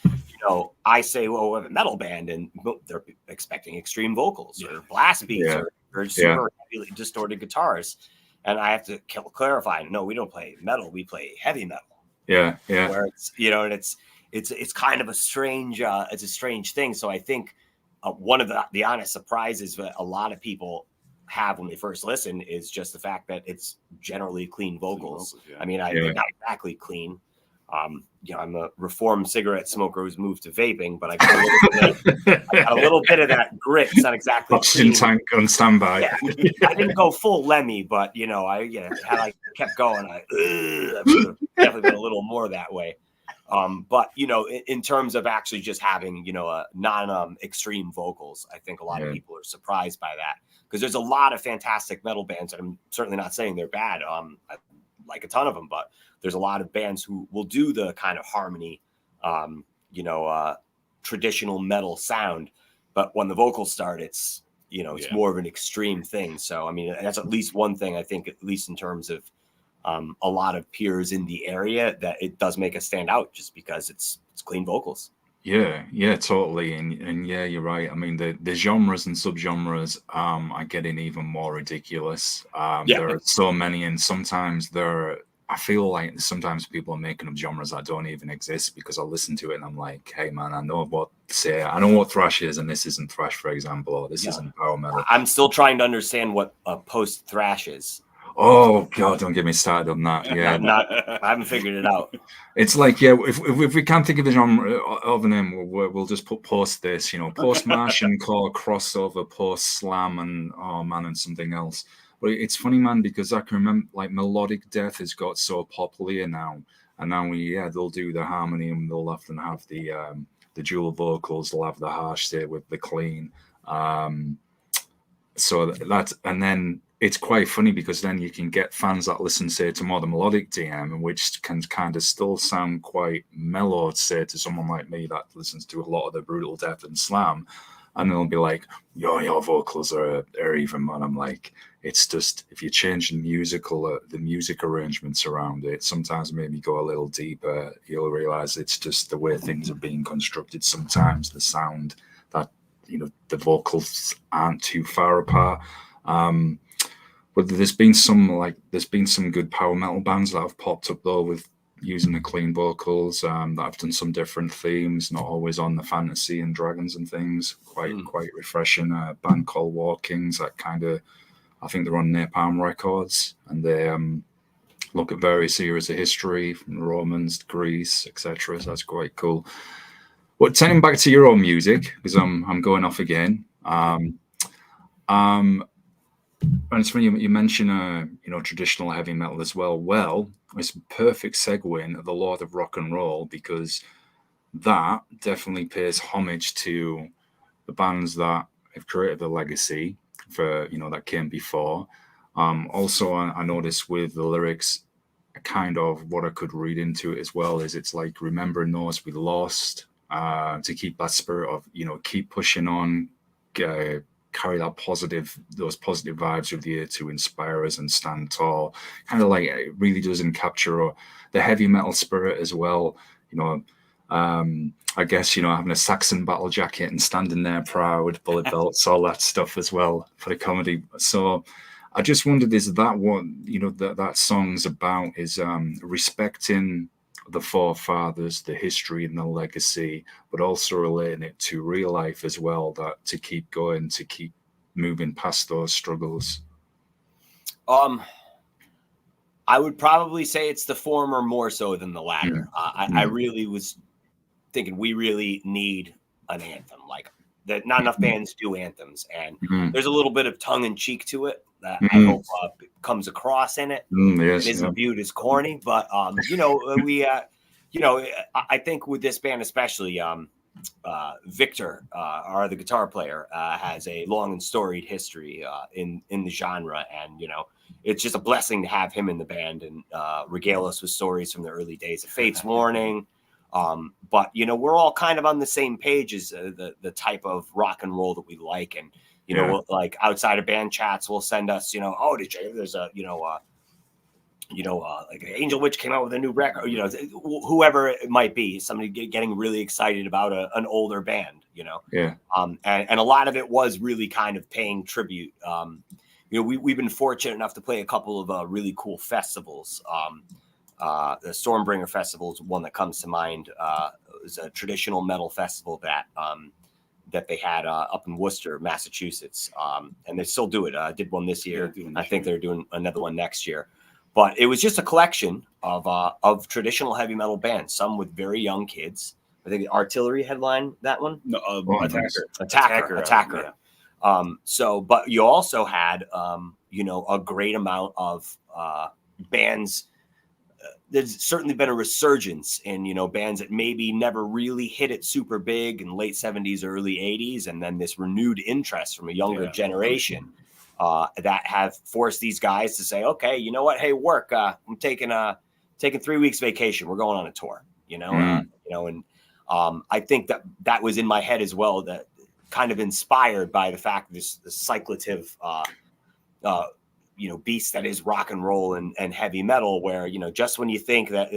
I say, well, we have a metal band, and they're expecting extreme vocals or blast beats or super heavily distorted guitars, and I have to clarify, no, we don't play metal, we play heavy metal. Where it's and it's kind of a strange it's a strange thing. So I think one of the honest surprises that a lot of people have when they first listen is just the fact that it's generally clean vocals. I mean, not exactly clean. I'm a reformed cigarette smoker who's moved to vaping, but I got a little bit of that grit. It's not exactly oxygen tank on standby. I didn't go full Lemmy, but had I kept going, I would have definitely been a little more that way. But in terms of actually just having a non-extreme vocals, I think a lot of people are surprised by that, because there's a lot of fantastic metal bands, and I'm certainly not saying they're bad. I like a ton of them, but there's a lot of bands who will do the kind of harmony, traditional metal sound, but when the vocals start, it's it's more of an extreme thing. So I mean, that's at least one thing I think, at least in terms of a lot of peers in the area, that it does make us stand out, just because it's clean vocals. Yeah, totally. And yeah, you're right. I mean, the genres and subgenres are getting even more ridiculous. There are so many, and sometimes I feel like sometimes people are making up genres that don't even exist, because I listen to it and I'm like, hey man, I know what thrash is, and this isn't thrash, for example, or this isn't power metal. I'm still trying to understand what post thrash is. Oh God, don't get me started on that. Yeah, I haven't figured it out. It's like, if we can't think of a genre of a name, we'll just put post this, post mash and core crossover, post slam, and and something else. But it's funny, man, because I can remember, like, melodic death has got so popular now, and now they'll do the harmony, and they'll often have the dual vocals, they'll have the harsh state with the clean. So that's, and then it's quite funny, because then you can get fans that listen, say, to more the melodic DM, which can kind of still sound quite mellow, say, to someone like me that listens to a lot of the brutal death and slam, and they'll be like, your vocals are even, man. I'm like, it's just, if you change the music arrangements around it, sometimes maybe go a little deeper, you'll realize it's just the way things are being constructed. Sometimes the sound that, the vocals aren't too far apart. But there's been some good power metal bands that have popped up though, with using the clean vocals, that have done some different themes, not always on the fantasy and dragons and things. Quite refreshing. A band called Walkings, that kind of, I think they're on Napalm Records, and they look at various eras of history, from the Romans to Greece, etc. So that's quite cool. But turning back to your own music, because I'm going off again. And it's funny you mention, traditional heavy metal as well. Well, it's a perfect segue into the Lord of Rock and Roll, because that definitely pays homage to the bands that have created the legacy for that came before. Also, I noticed with the lyrics, kind of what I could read into it as well is it's like remembering those we lost, to keep that spirit of keep pushing on, uh, carry those positive vibes with you to inspire us and stand tall. Kind of like it really does encapture the heavy metal spirit as well. You know, I guess having a Saxon battle jacket and standing there proud, bullet belts, all that stuff as well for the comedy. So I just wondered, is that what that song's about? Is respecting the forefathers, the history and the legacy, but also relating it to real life as well. That to keep going, to keep moving past those struggles. I would probably say it's the former more so than the latter. I really was thinking we really need an anthem. Like that, not enough bands do anthems, and there's a little bit of tongue in cheek to it that I hope comes across in it. Yes, it isn't viewed as corny, but I think with this band especially, Victor, the guitar player, has a long and storied history in the genre, and it's just a blessing to have him in the band and regale us with stories from the early days of Fate's Warning. But we're all kind of on the same page as the type of rock and roll that we like, and like outside of band chats, will send us, oh, did you? There's a like Angel Witch came out with a new record, whoever it might be, somebody getting really excited about an older band, Yeah. And a lot of it was really kind of paying tribute. We've been fortunate enough to play a couple of really cool festivals. The Stormbringer Festival is one that comes to mind. It was a traditional metal festival that they had up in Worcester, Massachusetts, and they still do it. Did one this year. I think they're doing another one next year. But it was just a collection of traditional heavy metal bands, some with very young kids. I think Artillery headline that one. No, Attacker. Yeah. But you also had, a great amount of bands. There's certainly been a resurgence in, bands that maybe never really hit it super big in late 70s, early 80s, and then this renewed interest from a younger generation. That have forced these guys to say, okay, you know what? Hey, work. I'm taking 3 weeks vacation. We're going on a tour. And I think that was in my head as well. That kind of inspired by the fact this cyclative, beast that is rock and roll and heavy metal, where just when you think that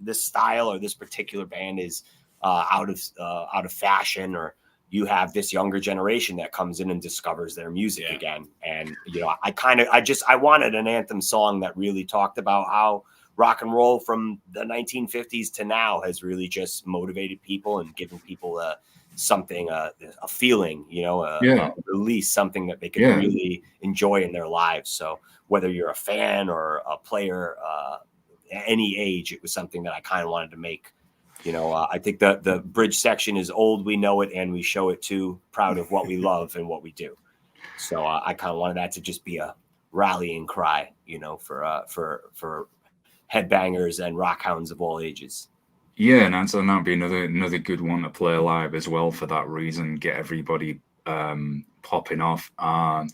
this style or this particular band is out of fashion, or you have this younger generation that comes in and discovers their music again. And, I wanted an anthem song that really talked about how rock and roll from the 1950s to now has really just motivated people and given people something, a feeling, a release, something that they can really enjoy in their lives. So whether you're a fan or a player, any age, it was something that I kind of wanted to make. I think the bridge section is old, we know it, and we show it too. Proud of what we love and what we do. So I kind of wanted that to just be a rallying cry, for headbangers and rock hounds of all ages. Yeah, and that'd be another good one to play live as well for that reason. Get everybody popping off, and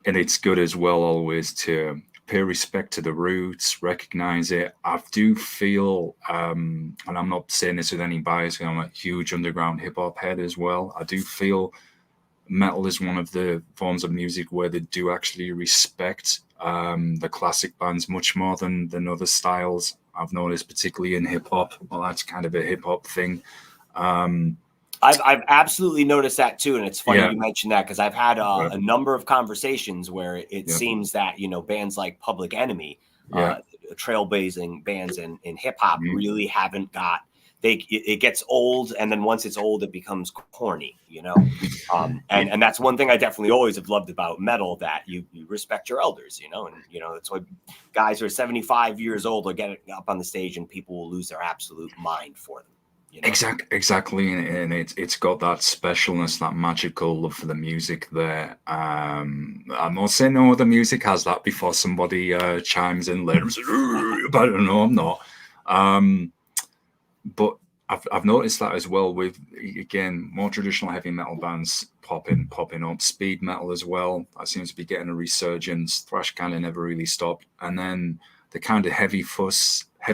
it's good as well always to pay respect to the roots, recognize it. I do feel, and I'm not saying this with any bias, I'm a huge underground hip hop head as well. I do feel metal is one of the forms of music where they do actually respect the classic bands much more than other styles. I've noticed, particularly in hip hop. Well, that's kind of a hip hop thing. I've absolutely noticed that too, and it's funny you mentioned that, because I've had a number of conversations where it seems that bands like Public Enemy, trailblazing bands in hip hop, really haven't got. It gets old, and then once it's old, it becomes corny, and that's one thing I definitely always have loved about metal, that you respect your elders, and that's why guys who are 75 years old will get up on the stage and people will lose their absolute mind for them. You know? Exactly, and it's got that specialness, that magical love for the music there. I'm not saying no other music has that before somebody chimes in later and says, but no, I'm not. But I've noticed that as well with, again, more traditional heavy metal bands popping up, speed metal as well. That seems to be getting a resurgence. Thrash kind of never really stopped, and then the kind of heavy fuzz. I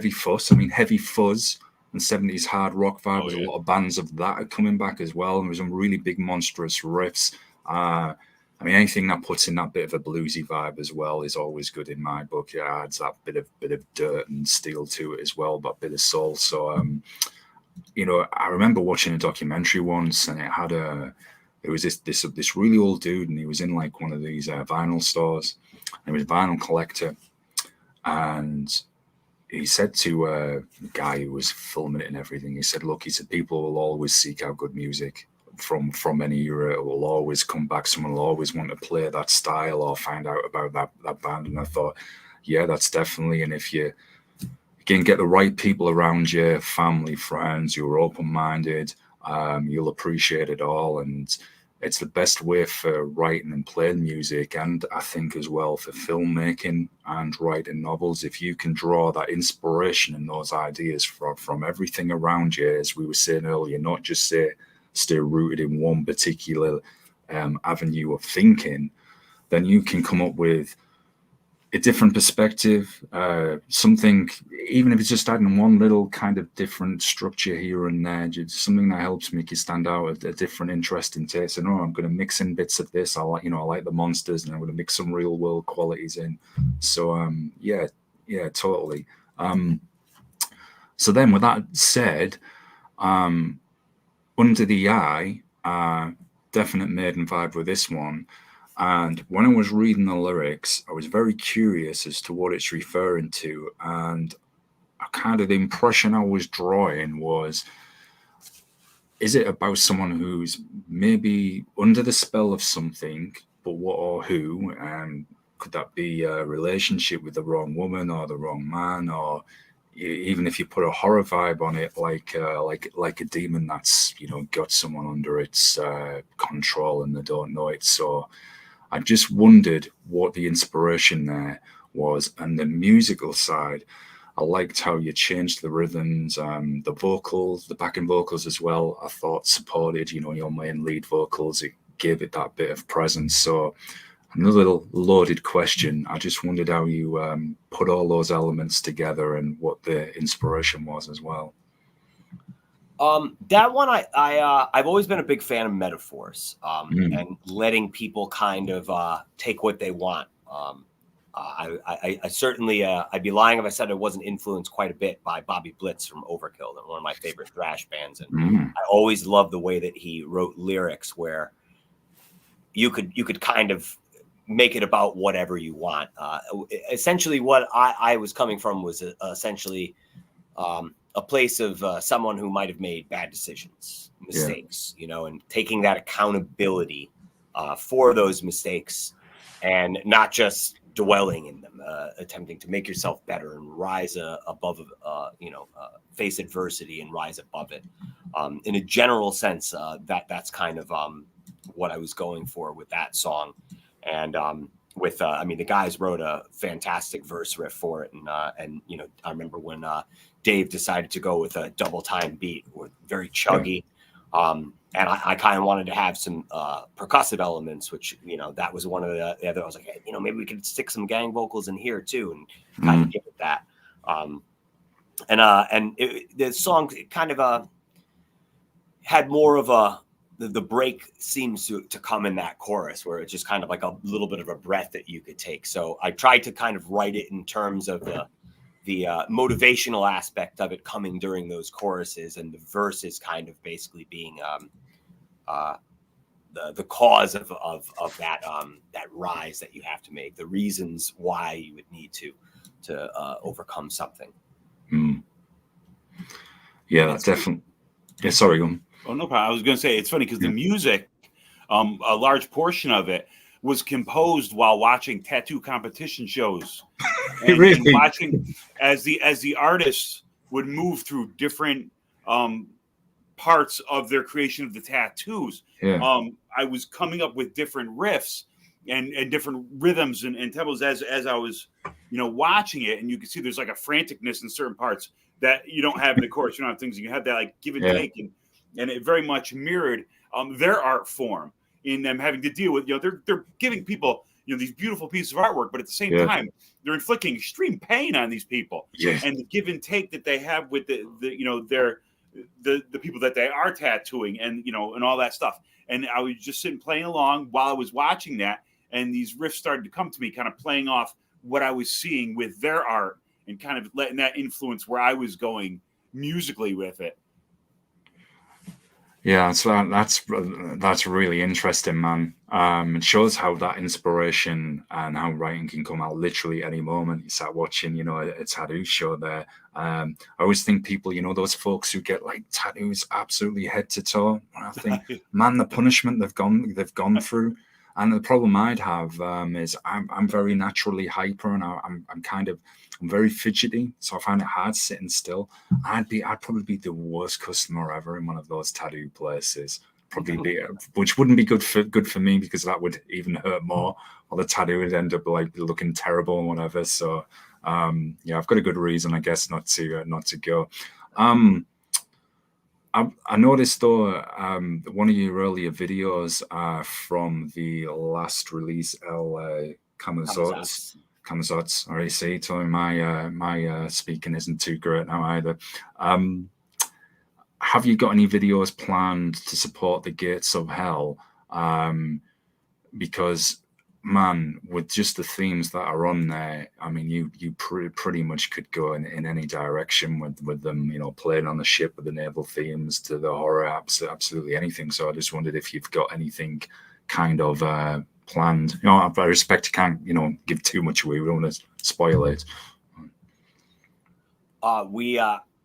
mean, heavy fuzz and 70s hard rock vibe. There's a lot of bands of that are coming back as well, and there's some really big monstrous riffs. I mean, anything that puts in that bit of a bluesy vibe as well is always good in my book. It adds that bit of dirt and steel to it as well, that bit of soul. So, you know, I remember watching a documentary once, and there was this really old dude, and he was in like one of these vinyl stores, and he was a vinyl collector, and he said to the guy who was filming it and everything, he said, "Look," he said, "people will always seek out good music from any era. It will always come back. Someone will always want to play that style or find out about that band." And I thought, yeah, that's definitely. And if you can get the right people around you, family, friends who are open-minded, you'll appreciate it all. And it's the best way for writing and playing music, and I think as well for filmmaking and writing novels. If you can draw that inspiration and those ideas from everything around you, as we were saying earlier, not just stay rooted in one particular avenue of thinking, then you can come up with a different perspective, something, even if it's just adding one little kind of different structure here and there, just something that helps make you stand out, a different interesting taste. And I'm going to mix in bits of this. I like the monsters, and I'm going to mix some real world qualities in. So yeah, totally. So then, with that said, Under the Eye, definite Maiden vibe with this one. And when I was reading the lyrics, I was very curious as to what it's referring to. And the impression I was drawing was, is it about someone who's maybe under the spell of something, but what or who? And could that be a relationship with the wrong woman or the wrong man? Or even if you put a horror vibe on it, like a demon that's, got someone under its control and they don't know it. So I just wondered what the inspiration there was. And the musical side, I liked how you changed the rhythms, the vocals, the backing vocals as well. I thought supported, your main lead vocals. It gave it that bit of presence. So another little loaded question. I just wondered how you put all those elements together and what the inspiration was as well. That one, I've always been a big fan of metaphors, and letting people kind of take what they want. I certainly, I'd be lying if I said I wasn't influenced quite a bit by Bobby Blitz from Overkill, one of my favorite thrash bands. And I always loved the way that he wrote lyrics where you could kind of make it about whatever you want. Essentially, what I was coming from was essentially a place of someone who might have made bad decisions, mistakes, and taking that accountability for those mistakes, and not just dwelling in them, attempting to make yourself better and rise above, face adversity and rise above it. In a general sense, that's kind of what I was going for with that song. And the guys wrote a fantastic verse riff for it. And I remember when Dave decided to go with a double time beat, with very chuggy. And I kind of wanted to have some percussive elements, which, that was one of the other. I was like, hey, maybe we could stick some gang vocals in here too, and kind of give it that. The song kind of had more of the break seems to come in that chorus, where it's just kind of like a little bit of a breath that you could take. So I tried to kind of write it in terms of the motivational aspect of it coming during those choruses, and the verses kind of basically being the cause of that rise that you have to make, the reasons why you would need to overcome something. Yeah, that's definitely. Yeah, sorry, go on. Oh, no problem. I was going to say, it's funny because the music, a large portion of it was composed while watching tattoo competition shows, and watching as the artists would move through different parts of their creation of the tattoos. Yeah. I was coming up with different riffs and different rhythms and tempos as I was, watching it. And you can see there's like a franticness in certain parts that you don't have in the chorus. You don't have things, you have that like give and take, and it very much mirrored their art form in them having to deal with, they're giving people, these beautiful pieces of artwork, but at the same time, they're inflicting extreme pain on these people. And the give and take that they have with the people that they are tattooing and, and all that stuff. And I was just sitting playing along while I was watching that. And these riffs started to come to me, kind of playing off what I was seeing with their art and kind of letting that influence where I was going musically with it. Yeah, so that's really interesting, man. It shows how that inspiration and how writing can come out literally any moment. You start watching, a tattoo show there. I always think people, those folks who get like tattoos absolutely head to toe. I think, man, the punishment they've gone through. And the problem I'd have is I'm very naturally hyper, and I'm very fidgety, so I find it hard sitting still. I'd probably be the worst customer ever in one of those tattoo places. Which wouldn't be good for me, because that would even hurt more, or the tattoo would end up like looking terrible and whatever. So I've got a good reason, I guess, not to go. I noticed though, one of your earlier videos from the last release, El Camazotz. All right, see, Tony, my speaking isn't too great now either. Have you got any videos planned to support the Gates of Hell? Because, man, with just the themes that are on there, I mean, you pretty much could go in any direction with them, playing on the ship with the naval themes to the horror, absolutely anything. So I just wondered if you've got anything kind of planned. I respect you can't, give too much away. We don't want to spoil it.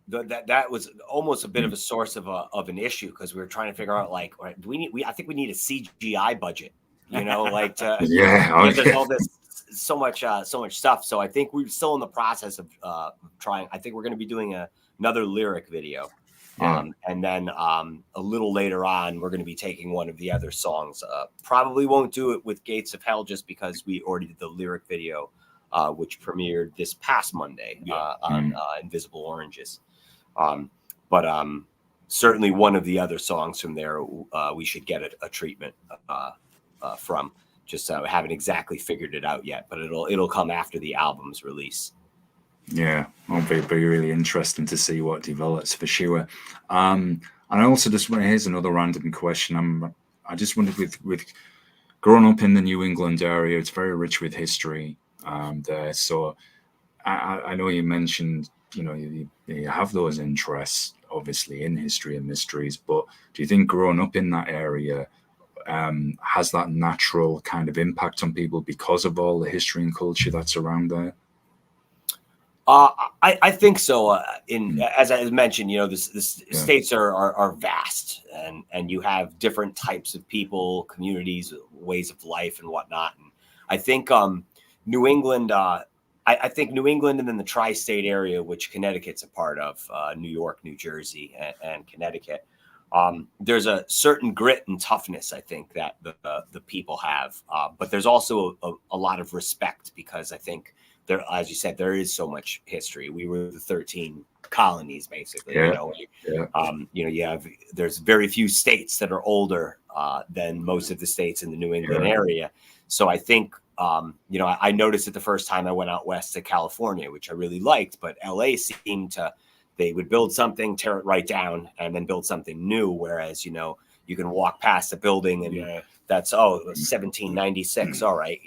That was almost a bit of a source of an issue, because we were trying to figure out, like, I think we need a CGI budget. There's all this so much stuff. So I think we're still in the process of trying. I think we're going to be doing another lyric video, and then a little later on we're going to be taking one of the other songs. Probably won't do it with Gates of Hell, just because we already did the lyric video, which premiered this past Monday on Invisible Oranges. But certainly one of the other songs from there we should get a treatment from. Just haven't exactly figured it out yet, but it'll come after the album's release. Yeah, it'll be really interesting to see what develops for sure. And I also just here's another random question. I just wondered, with growing up in the New England area, it's very rich with history there. So I know you mentioned, you have those interests obviously in history and mysteries, but do you think growing up in that area has that natural kind of impact on people because of all the history and culture that's around there? I think so. As I mentioned, the states are vast, and you have different types of people, communities, ways of life, and whatnot. And I think New England. I think New England, and then the tri-state area, which Connecticut's a part of, New York, New Jersey, and Connecticut. There's a certain grit and toughness, I think, that the people have, but there's also a lot of respect, because I think there, as you said, there is so much history. We were the 13 colonies, basically. There's very few states that are older than most of the states in the New England area. So I think, I noticed it the first time I went out west to California, which I really liked, but LA seemed to. They would build something, tear it right down, and then build something new. Whereas, you can walk past a building and that's 1796. All right,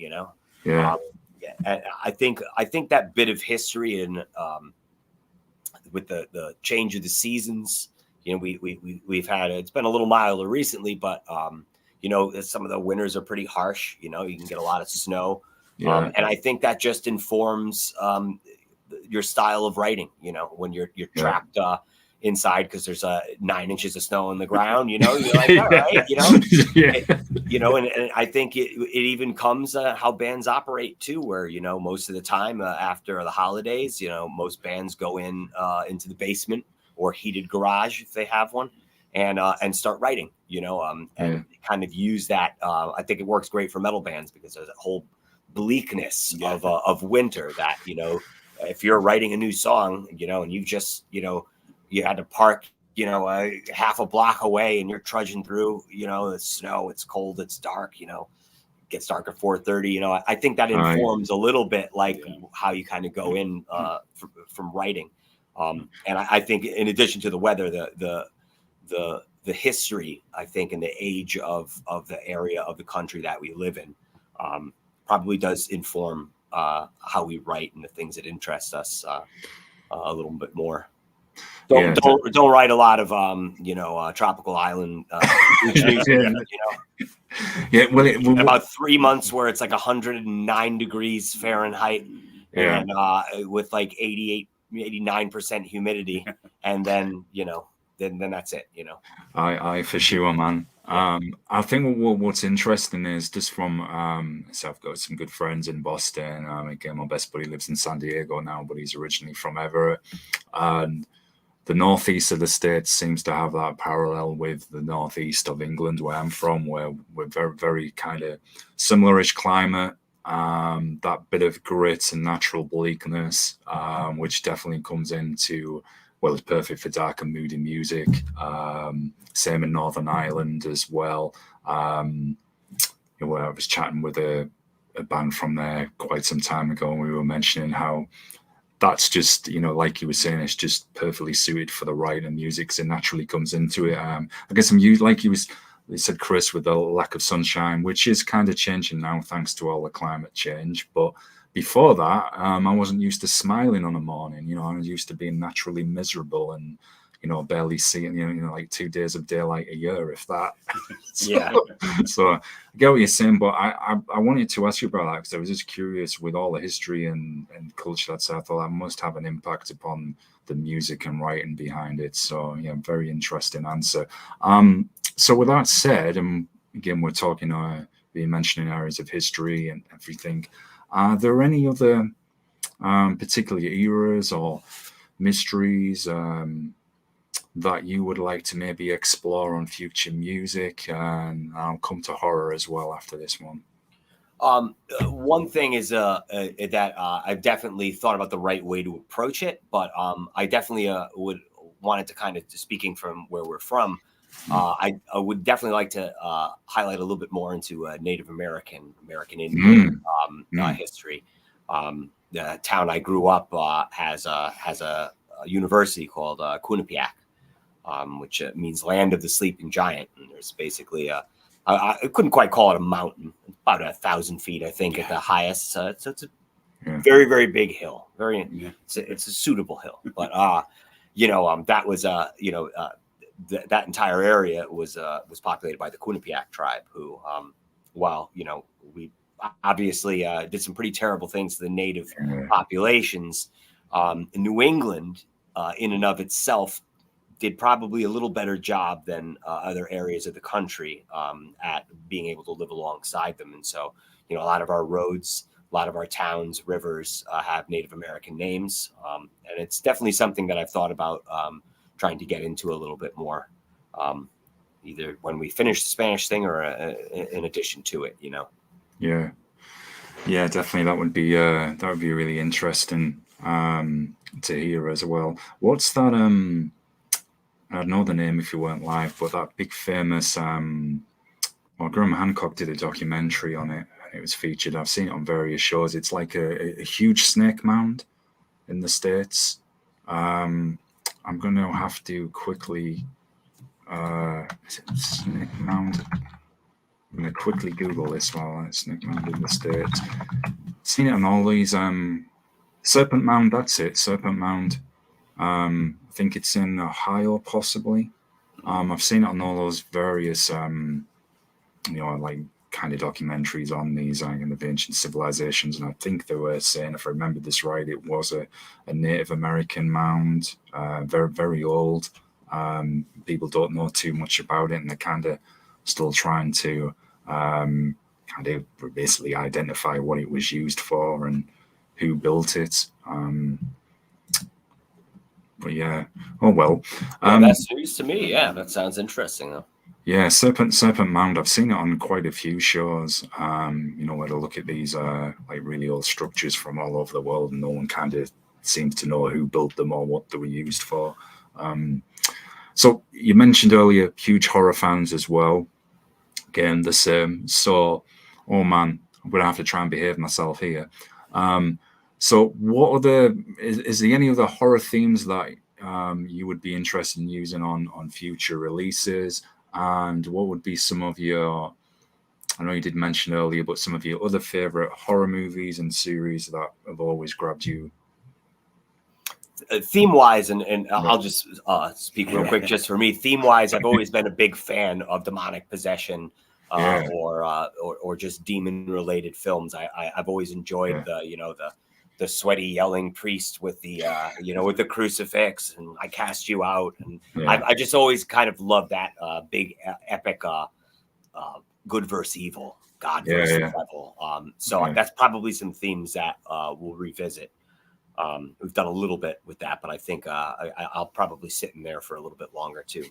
And I think that bit of history and with the change of the seasons, we've had, it's been a little milder recently, but some of the winters are pretty harsh. You can get a lot of snow, and I think that just informs your style of writing, when you're trapped inside because there's 9 inches of snow on the ground, you're like, all right, and I think it even comes how bands operate too, where, most of the time after the holidays, most bands go into the basement or heated garage if they have one, and start writing, and kind of use that. I think it works great for metal bands because there's a whole bleakness of winter that, if you're writing a new song, and you've just, you had to park, half a block away and you're trudging through, the snow, it's cold, it's dark, gets dark at 4:30. I think that informs a little bit like how you kind of go in from writing. And I think in addition to the weather, the history, I think, and the age of the area of the country that we live in probably does inform how we write and the things that interest us a little bit more. Don't write a lot of tropical island music, about 3 months where it's like 109 degrees Fahrenheit and with like 89% humidity, and then then that's it. I for sure, man. I think what's interesting is just from so I've got some good friends in Boston. Again, my best buddy lives in San Diego now, but he's originally from Everett, and the northeast of the States seems to have that parallel with the northeast of England, where I'm from, where we're very, very kind of similar-ish climate, that bit of grit and natural bleakness, which definitely comes into, well, it's perfect for dark and moody music. Same in Northern Ireland as well. Where I was chatting with a band from there quite some time ago, and we were mentioning how that's just, like you were saying, it's just perfectly suited for the writing and music, so it naturally comes into it. I guess like you said, Chris, with the lack of sunshine, which is kind of changing now thanks to all the climate change. But before that, I wasn't used to smiling on a morning. I was used to being naturally miserable and, barely seeing, like 2 days of daylight a year, if that. So I get what you're saying, but I wanted to ask you about that because I was just curious with all the history and culture that's I thought that must have an impact upon the music and writing behind it. So yeah, very interesting answer. So with that said, and again, we're talking, being mentioning areas of history and everything. Are there any other particular eras or mysteries that you would like to maybe explore on future music? And I'll come to horror as well after this one. One thing is that I've definitely thought about the right way to approach it, but I definitely would wanted to kind of, speaking from where we're from, I would definitely like to highlight a little bit more into Native American Indian history. The town I grew up has a university called Quinnipiac, which means land of the sleeping giant. And there's basically I couldn't quite call it a mountain, about 1,000 feet, I think, at the highest. So it's a very, very big hill. It's a suitable hill. But that was that entire area was populated by the Quinnipiac tribe, who, while we obviously did some pretty terrible things to the native populations, New England, in and of itself, did probably a little better job than other areas of the country at being able to live alongside them. And so, a lot of our roads, a lot of our towns, rivers have Native American names. And it's definitely something that I've thought about trying to get into a little bit more, either when we finish the Spanish thing or in addition to it, Yeah, definitely. That would be really interesting to hear as well. What's that? I don't know the name if you weren't live, but that big famous, Graham Hancock did a documentary on it, and it was featured. I've seen it on various shows. It's like a huge snake mound in the States. I'm going to have to quickly, is it snake mound? I'm going to quickly Google this while it's snake mound in the States. Seen it on all these, Serpent Mound, that's it, Serpent Mound. I think it's in Ohio, possibly. I've seen it on all those various, like kind of documentaries on these the ancient civilizations, and I think they were saying, if I remember this right, it was a Native American mound, very, very old. People don't know too much about it, and they're kind of still trying to kind of basically identify what it was used for and who built it. But yeah, oh well. That's news to me. Yeah, that sounds interesting though. Yeah, Serpent Mound. I've seen it on quite a few shows. Where to look at these like really old structures from all over the world, and no one kind of seems to know who built them or what they were used for. So you mentioned earlier huge horror fans as well. Again, the same. So, oh man, I'm gonna have to try and behave myself here. So, what other is there any other horror themes that you would be interested in using on future releases? And what would be some of your, I know you did mention earlier, but some of your other favorite horror movies and series that have always grabbed you? Theme wise, and I'll just speak real quick just for me. Theme wise, I've always been a big fan of demonic possession or just demon related films. I've always enjoyed the sweaty yelling priest with the with the crucifix and I cast you out, and I just always kind of love that big epic good versus evil, God versus devil. So that's probably some themes that we'll revisit. We've done a little bit with that, but I think I'll probably sit in there for a little bit longer too.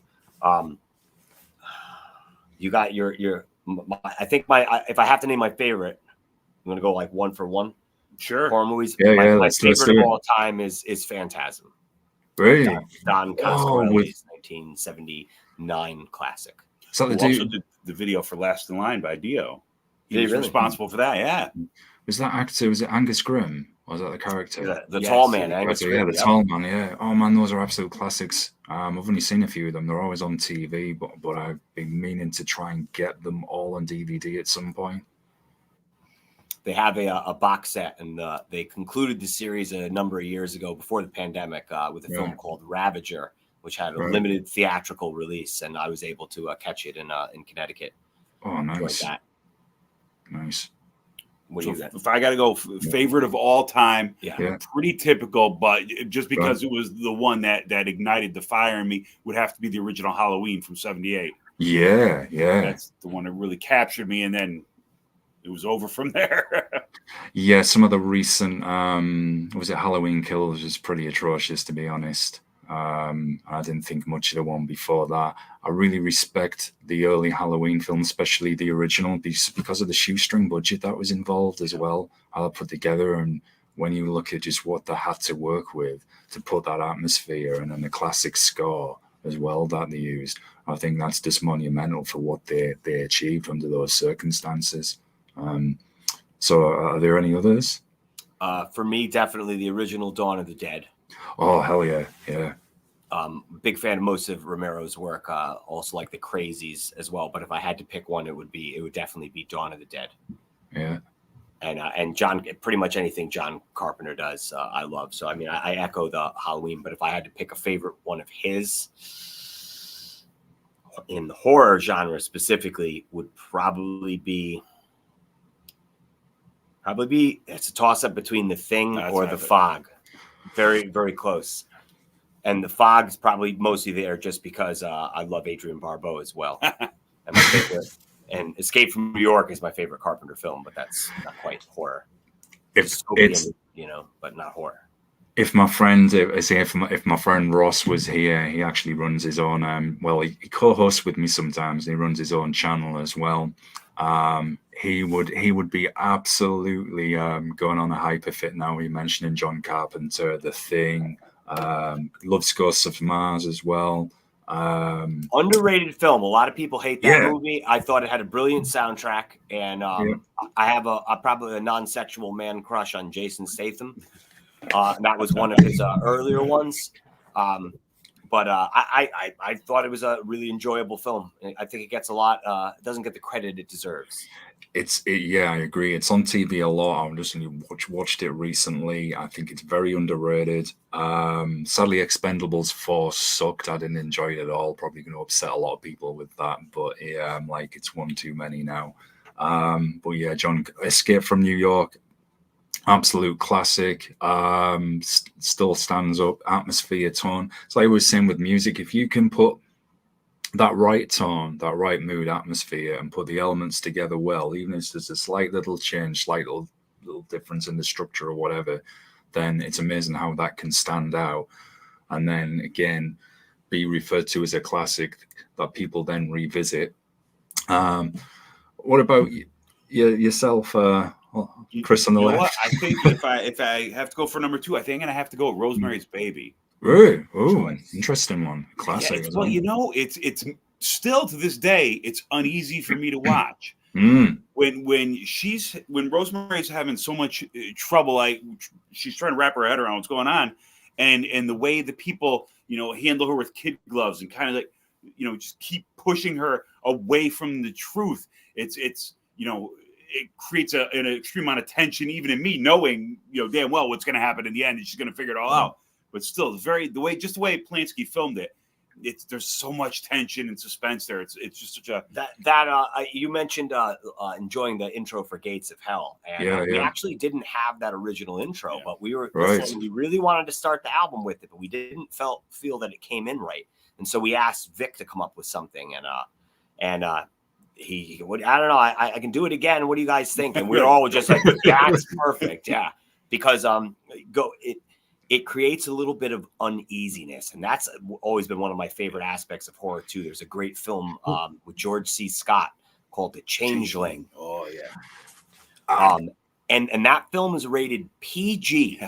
You got I think if I have to name my favorite, I'm gonna go like one for one. Sure. Horror movies. My favorite of all time is Phantasm. Really? Don Coscarelli's 1979 classic. So also did the video for Last in Line by Dio. He was responsible for that. Yeah. Was that actor? Was it Angus Grimm? Or was that the character? The tall man, Angus Grimm. Yeah, the tall man. Yeah. Oh man, those are absolute classics. I've only seen a few of them. They're always on TV, but I've been meaning to try and get them all on DVD at some point. They have a box set, and they concluded the series a number of years ago before the pandemic with a film called Ravager, which had a limited theatrical release, and I was able to catch it in Connecticut. Oh, nice. Enjoyed that. Nice. If I got to go favorite of all time, pretty typical, but just because it was the one that ignited the fire in me, would have to be the original Halloween from '78. Yeah. That's the one that really captured me, and then it was over from there. Yeah, some of the recent was it Halloween Kills was pretty atrocious, to be honest. I didn't think much of the one before that. I really respect the early Halloween film, especially the original, because of the shoestring budget that was involved as well. I'll put together, and when you look at just what they had to work with to put that atmosphere and then the classic score as well that they used, I think that's just monumental for what they achieved under those circumstances. So are there any others? For me, definitely the original Dawn of the Dead. Oh, hell yeah. Big fan of most of Romero's work. Also like the Crazies as well. But if I had to pick one, it would definitely be Dawn of the Dead. Yeah. And John, pretty much anything John Carpenter does, I love. So I mean, I echo the Halloween. But if I had to pick a favorite one of his in the horror genre specifically, would probably be it's a toss up between The Thing or The Fog. Very, very close. And The Fog's probably mostly there just because I love Adrienne Barbeau as well. And Escape from New York is my favorite Carpenter film, but that's not quite horror. It's but not horror. If my friend Ross was here, he actually runs his own. He co-hosts with me sometimes. And he runs his own channel as well. He would be absolutely going on a hyper fit now. We're mentioning John Carpenter, The Thing, loves Ghosts of Mars as well. Underrated film. A lot of people hate that movie. I thought it had a brilliant soundtrack, and I have probably a non-sexual man crush on Jason Statham. That was one of his earlier ones. But I thought it was a really enjoyable film. I think it gets it doesn't get the credit it deserves. I agree. It's on TV a lot. I just watched it recently. I think it's very underrated. Sadly, Expendables 4 sucked. I didn't enjoy it at all. Probably going to upset a lot of people with that. But it's one too many now. But yeah, John, Escape from New York, absolute classic. Still stands up. Atmosphere, tone. It's like I was saying with music. If you can put that right tone, that right mood, atmosphere, and put the elements together well, even if there's a slight little change, slight little difference in the structure or whatever, then it's amazing how that can stand out. and then again be referred to as a classic that people then revisit. What about yourself, Chris on the left? What? I think if I have to go for number 2, I think I'm gonna have to go with Rosemary's Baby. Oh, interesting one. Classic. Yeah, well, it's still to this day, it's uneasy for me to watch. When Rosemary's having so much trouble, she's trying to wrap her head around what's going on, and the way the people handle her with kid gloves and kind of like just keep pushing her away from the truth. It's it creates an extreme amount of tension even in me, knowing damn well what's going to happen in the end, and she's going to figure it all out. But still, the way Polanski filmed it, there's so much tension and suspense there. It's just such a you mentioned enjoying the intro for Gates of Hell, and we actually didn't have that original intro, but we really wanted to start the album with it, but we didn't feel that it came in right, and so we asked Vic to come up with something, and he would, I don't know, I can do it again. What do you guys think? And we were all just like, that's perfect, yeah, because it creates a little bit of uneasiness. And that's always been one of my favorite aspects of horror, too. There's a great film with George C. Scott called The Changeling. Oh, yeah. And that film is rated PG,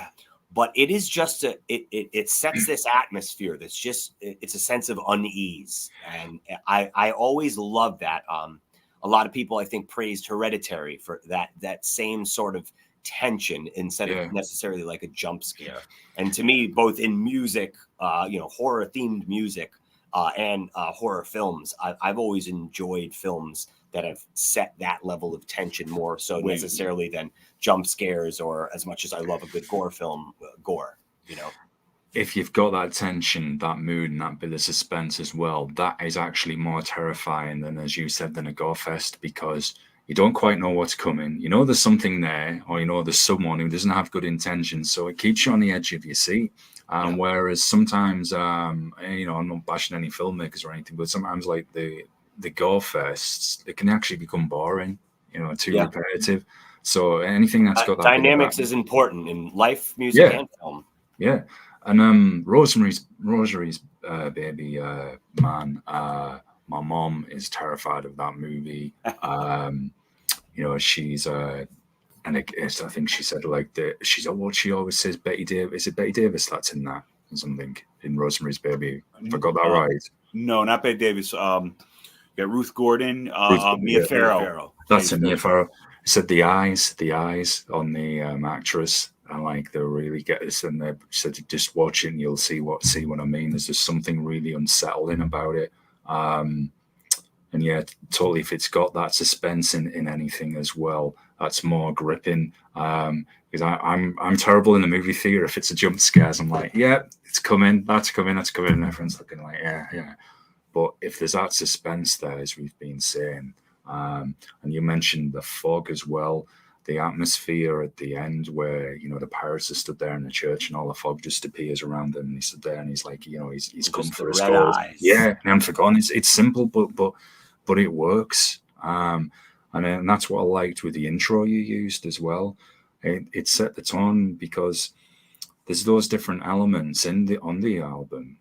but it is just it sets this atmosphere that's just, it's a sense of unease. And I always love that. A lot of people, I think, praised Hereditary for that same sort of tension instead of necessarily like a jump scare. And to me, both in music, horror themed music and horror films, I've always enjoyed films that have set that level of tension more so necessarily than jump scares, or as much as I love a good gore film, gore. If you've got that tension, that mood, and that bit of suspense as well, that is actually more terrifying than, as you said, than a gore fest, because you don't quite know what's coming. There's something there, or there's someone who doesn't have good intentions, so it keeps you on the edge of your seat. Whereas sometimes, I'm not bashing any filmmakers or anything, but sometimes like the gore fests, it can actually become boring, too repetitive. So anything that's got that dynamics is important in life, music, and film. Yeah. And Rosemary's Baby, man, my mom is terrified of that movie. She's and I think she said like what she always says, Betty Davis. Is it Betty Davis that's in that or something in Rosemary's Baby? If I got that right. No, not Betty Davis. Got Ruth Gordon, Mia Farrow. That's Mia Farrow. It said the eyes on the actress. And like they really get this, and they said just watching, you'll see what I mean. There's just something really unsettling about it, and yeah, totally. If it's got that suspense in anything as well, that's more gripping. Because I'm terrible in the movie theater. If it's a jump scares, I'm like, yeah, it's coming, that's coming, and everyone's looking like, yeah. But if there's that suspense there, as we've been saying, and you mentioned the fog as well. The atmosphere at the end where, the pirates are stood there in the church and all the fog just appears around them, and he stood there and he's like, he's come for his gold. Yeah, and I'm forgotten. It's simple, but it works. And that's what I liked with the intro you used as well. It set the tone because there's those different elements on the album.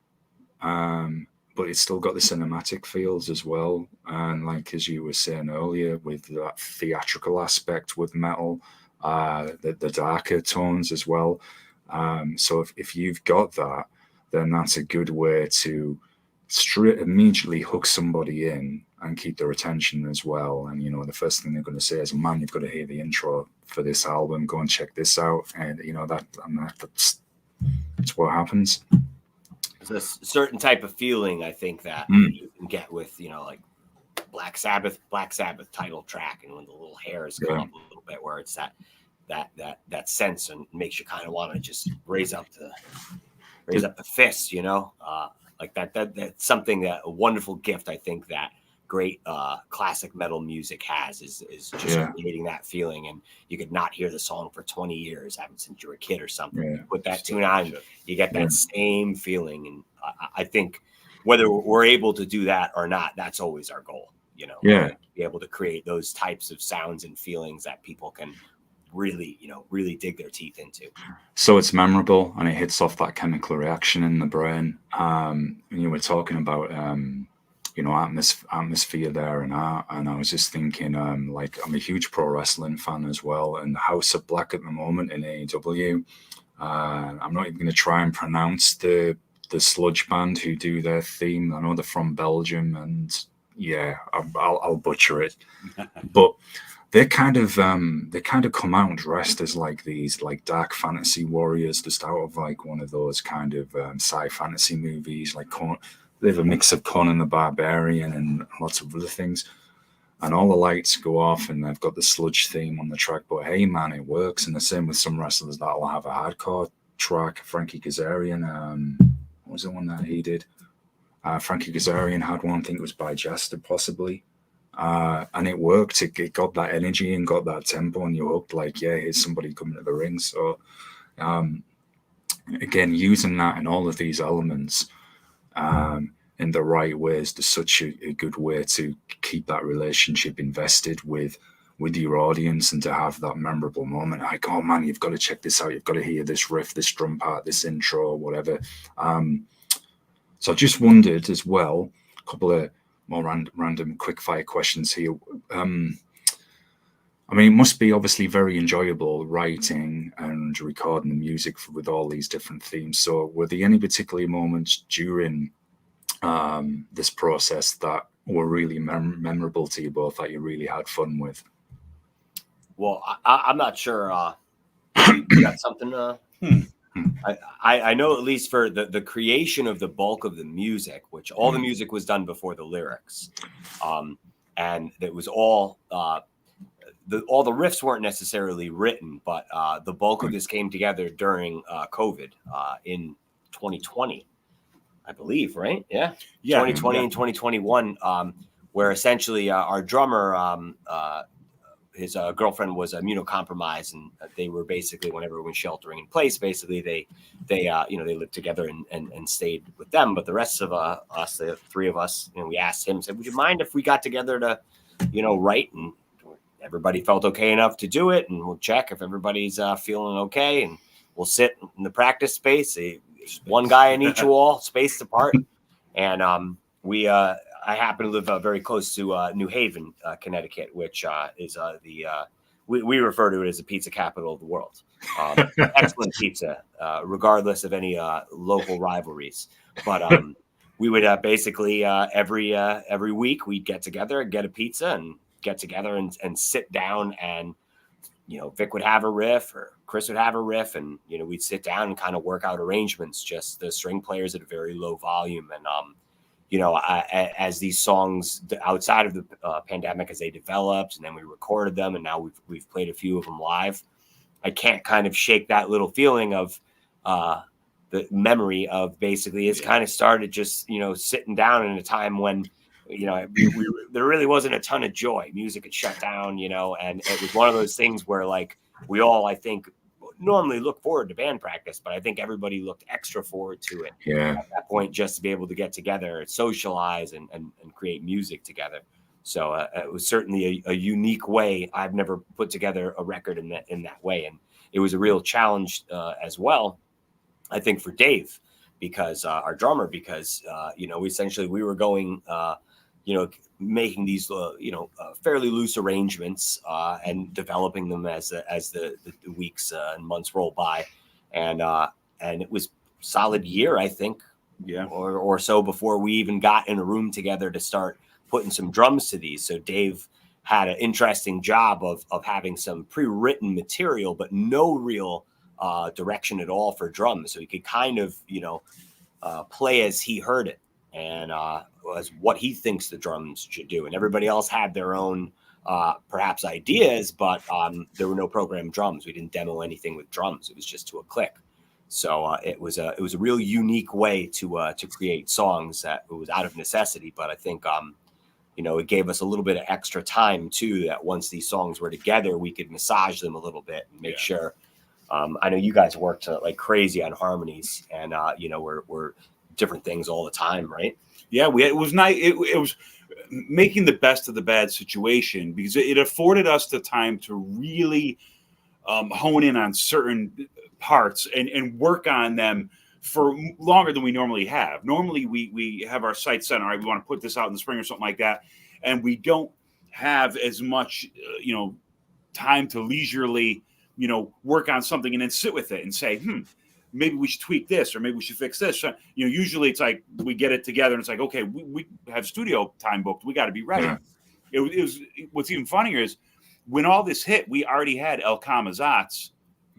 But it's still got the cinematic feels as well. And like, as you were saying earlier, with that theatrical aspect with metal, the darker tones as well. So if you've got that, then that's a good way to immediately hook somebody in and keep their attention as well. And, the first thing they're going to say is, man, you've got to hear the intro for this album. Go and check this out. And, that's what happens. There's a certain type of feeling, I think, that you can get with, like Black Sabbath title track, and when the little hairs come up a little bit, where it's that sense and makes you kind of want to just raise up the fist, like that's something, that a wonderful gift, I think, that great classic metal music has is just creating that feeling. And you could not hear the song for 20 years, since you were a kid or something. You put that tune on, you get that same feeling. And I think whether we're able to do that or not, that's always our goal, be able to create those types of sounds and feelings that people can really, really dig their teeth into. So it's memorable, and it hits off that chemical reaction in the brain. And you were talking about, atmosphere there and art, and I was just thinking, like, I'm a huge pro wrestling fan as well, and House of Black at the moment in AEW. I'm not even going to try and pronounce the sludge band who do their theme. I know they're from Belgium, and yeah, I'll butcher it, but they kind of come out dressed as like these like dark fantasy warriors, just out of like one of those kind of sci fantasy movies. Like they have a mix of Conan the Barbarian and lots of other things. And all the lights go off, and they've got the sludge theme on the track. But hey, man, it works. And the same with some wrestlers that'll have a hardcore track. Frankie Kazarian, what was the one that he did? Frankie Kazarian had one. I think it was by Jester, possibly. And it worked. It got that energy and got that tempo, and you hooked. Like, yeah, here's somebody coming to the ring. So, again, using that in all of these elements. In the right ways, there's such a good way to keep that relationship invested with your audience, and to have that memorable moment. Like, oh man, you've got to check this out. You've got to hear this riff, this drum part, this intro, whatever. So I just wondered as well, a couple of more random quick fire questions here. I mean, it must be obviously very enjoyable writing and recording the music with all these different themes. So were there any particular moments during this process that were really memorable to you both, that you really had fun with? Well, I'm not sure. You got something? I know, at least for the creation of the bulk of the music, which all the music was done before the lyrics, and it was all the riffs weren't necessarily written, but the bulk of this came together during COVID in 2020. I believe, right? Yeah. 2020 and 2021, where essentially our drummer, his girlfriend was immunocompromised, and they were basically, when everyone was sheltering in place, basically they lived together and stayed with them. But the rest of us, the three of us, we asked him, said, would you mind if we got together to, write? And everybody felt okay enough to do it, and we'll check if everybody's feeling okay, and we'll sit in the practice space. One guy in each wall, spaced apart, and I happen to live very close to New Haven, Connecticut, which is we refer to it as the pizza capital of the world. Excellent pizza, regardless of any local rivalries. But we would basically every week we'd get together and get a pizza and get together and sit down, and Vic would have a riff or Chris would have a riff, and we'd sit down and kind of work out arrangements, just the string players at a very low volume. And as these songs outside of the pandemic, as they developed, and then we recorded them, and now we've played a few of them live, I can't kind of shake that little feeling of the memory of basically it's kind of started just sitting down in a time when there really wasn't a ton of joy. Music had shut down, and it was one of those things where, like, we all, I think, normally look forward to band practice, but I think everybody looked extra forward to it at that point, just to be able to get together, socialize, and create music together. So it was certainly a unique way. I've never put together a record in that way, and it was a real challenge as well, I think, for Dave, because our drummer, because essentially we were going. Making these, fairly loose arrangements and developing them as the weeks and months roll by, and it was a solid year, I think, or so before we even got in a room together to start putting some drums to these. So Dave had an interesting job of having some pre-written material, but no real direction at all for drums, so he could kind of play as he heard it, and as what he thinks the drums should do. And everybody else had their own perhaps ideas, but there were no programmed drums. We didn't demo anything with drums. It was just to a click. So it was a real unique way to create songs that it was out of necessity. But I think it gave us a little bit of extra time too, that once these songs were together, we could massage them a little bit and make sure. I know you guys worked like crazy on harmonies, and we're different things all the time, right? Yeah, it was nice. It was making the best of the bad situation, because it afforded us the time to really hone in on certain parts and work on them for longer than we normally have. Normally we have our sights set, all right, we want to put this out in the spring or something like that, and we don't have as much time to leisurely work on something and then sit with it and say, maybe we should tweak this, or maybe we should fix this. Usually it's like we get it together and it's like, okay, we have studio time booked, we got to be ready. Yeah. It was what's even funnier is when all this hit, we already had El Kamazats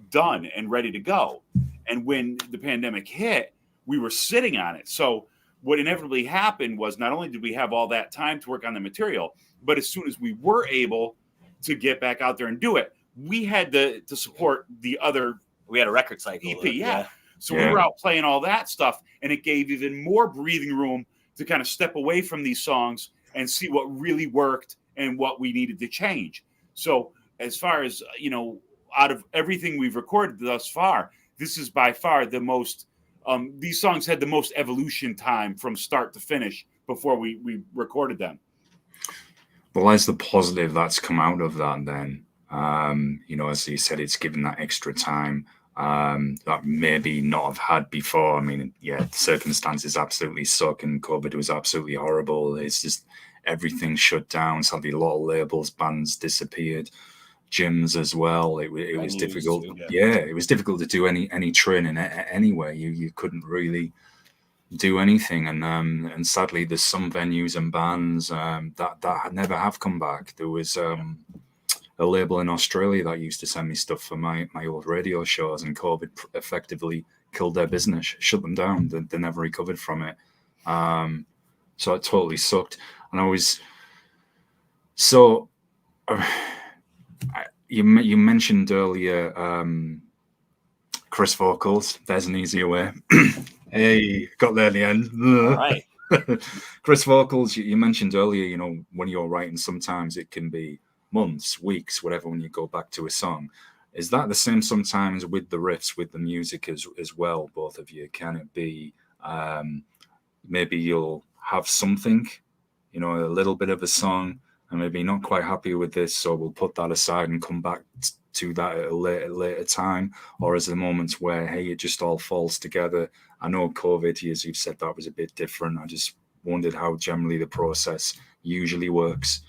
done and ready to go. And when the pandemic hit, we were sitting on it. So what inevitably happened was not only did we have all that time to work on the material, but as soon as we were able to get back out there and do it, we had to support the other. We had a record cycle. EP, yeah. So we were out playing all that stuff, and it gave even more breathing room to kind of step away from these songs and see what really worked and what we needed to change. So as far as, out of everything we've recorded thus far, this is by far the most, these songs had the most evolution time from start to finish before we recorded them. Well, as the positive that's come out of that then, as you said, it's given that extra time that maybe not have had before. I mean, yeah, the circumstances absolutely suck and COVID was absolutely horrible. It's just everything shut down. Sadly, a lot of labels, bands disappeared, gyms as well. It was difficult. Too, yeah, it was difficult to do any training anyway. You couldn't really do anything, and sadly, there's some venues and bands that never have come back. There was a label in Australia that used to send me stuff for my old radio shows, and COVID effectively killed their business, shut them down. They never recovered from it. So it totally sucked. And I was so. You mentioned earlier Chris vocals. There's an easier way. Hey, got there in the end. All right. Chris vocals. You mentioned earlier. When you're writing, sometimes it can be months, weeks, whatever. When you go back to a song, is that the same sometimes with the riffs, with the music as well? Both of you, can it be? Maybe you'll have something, a little bit of a song, and maybe not quite happy with this, so we'll put that aside and come back to that at a later time. Or is there moments where, hey, it just all falls together? I know COVID, as you've said, that was a bit different. I just wondered how generally the process usually works.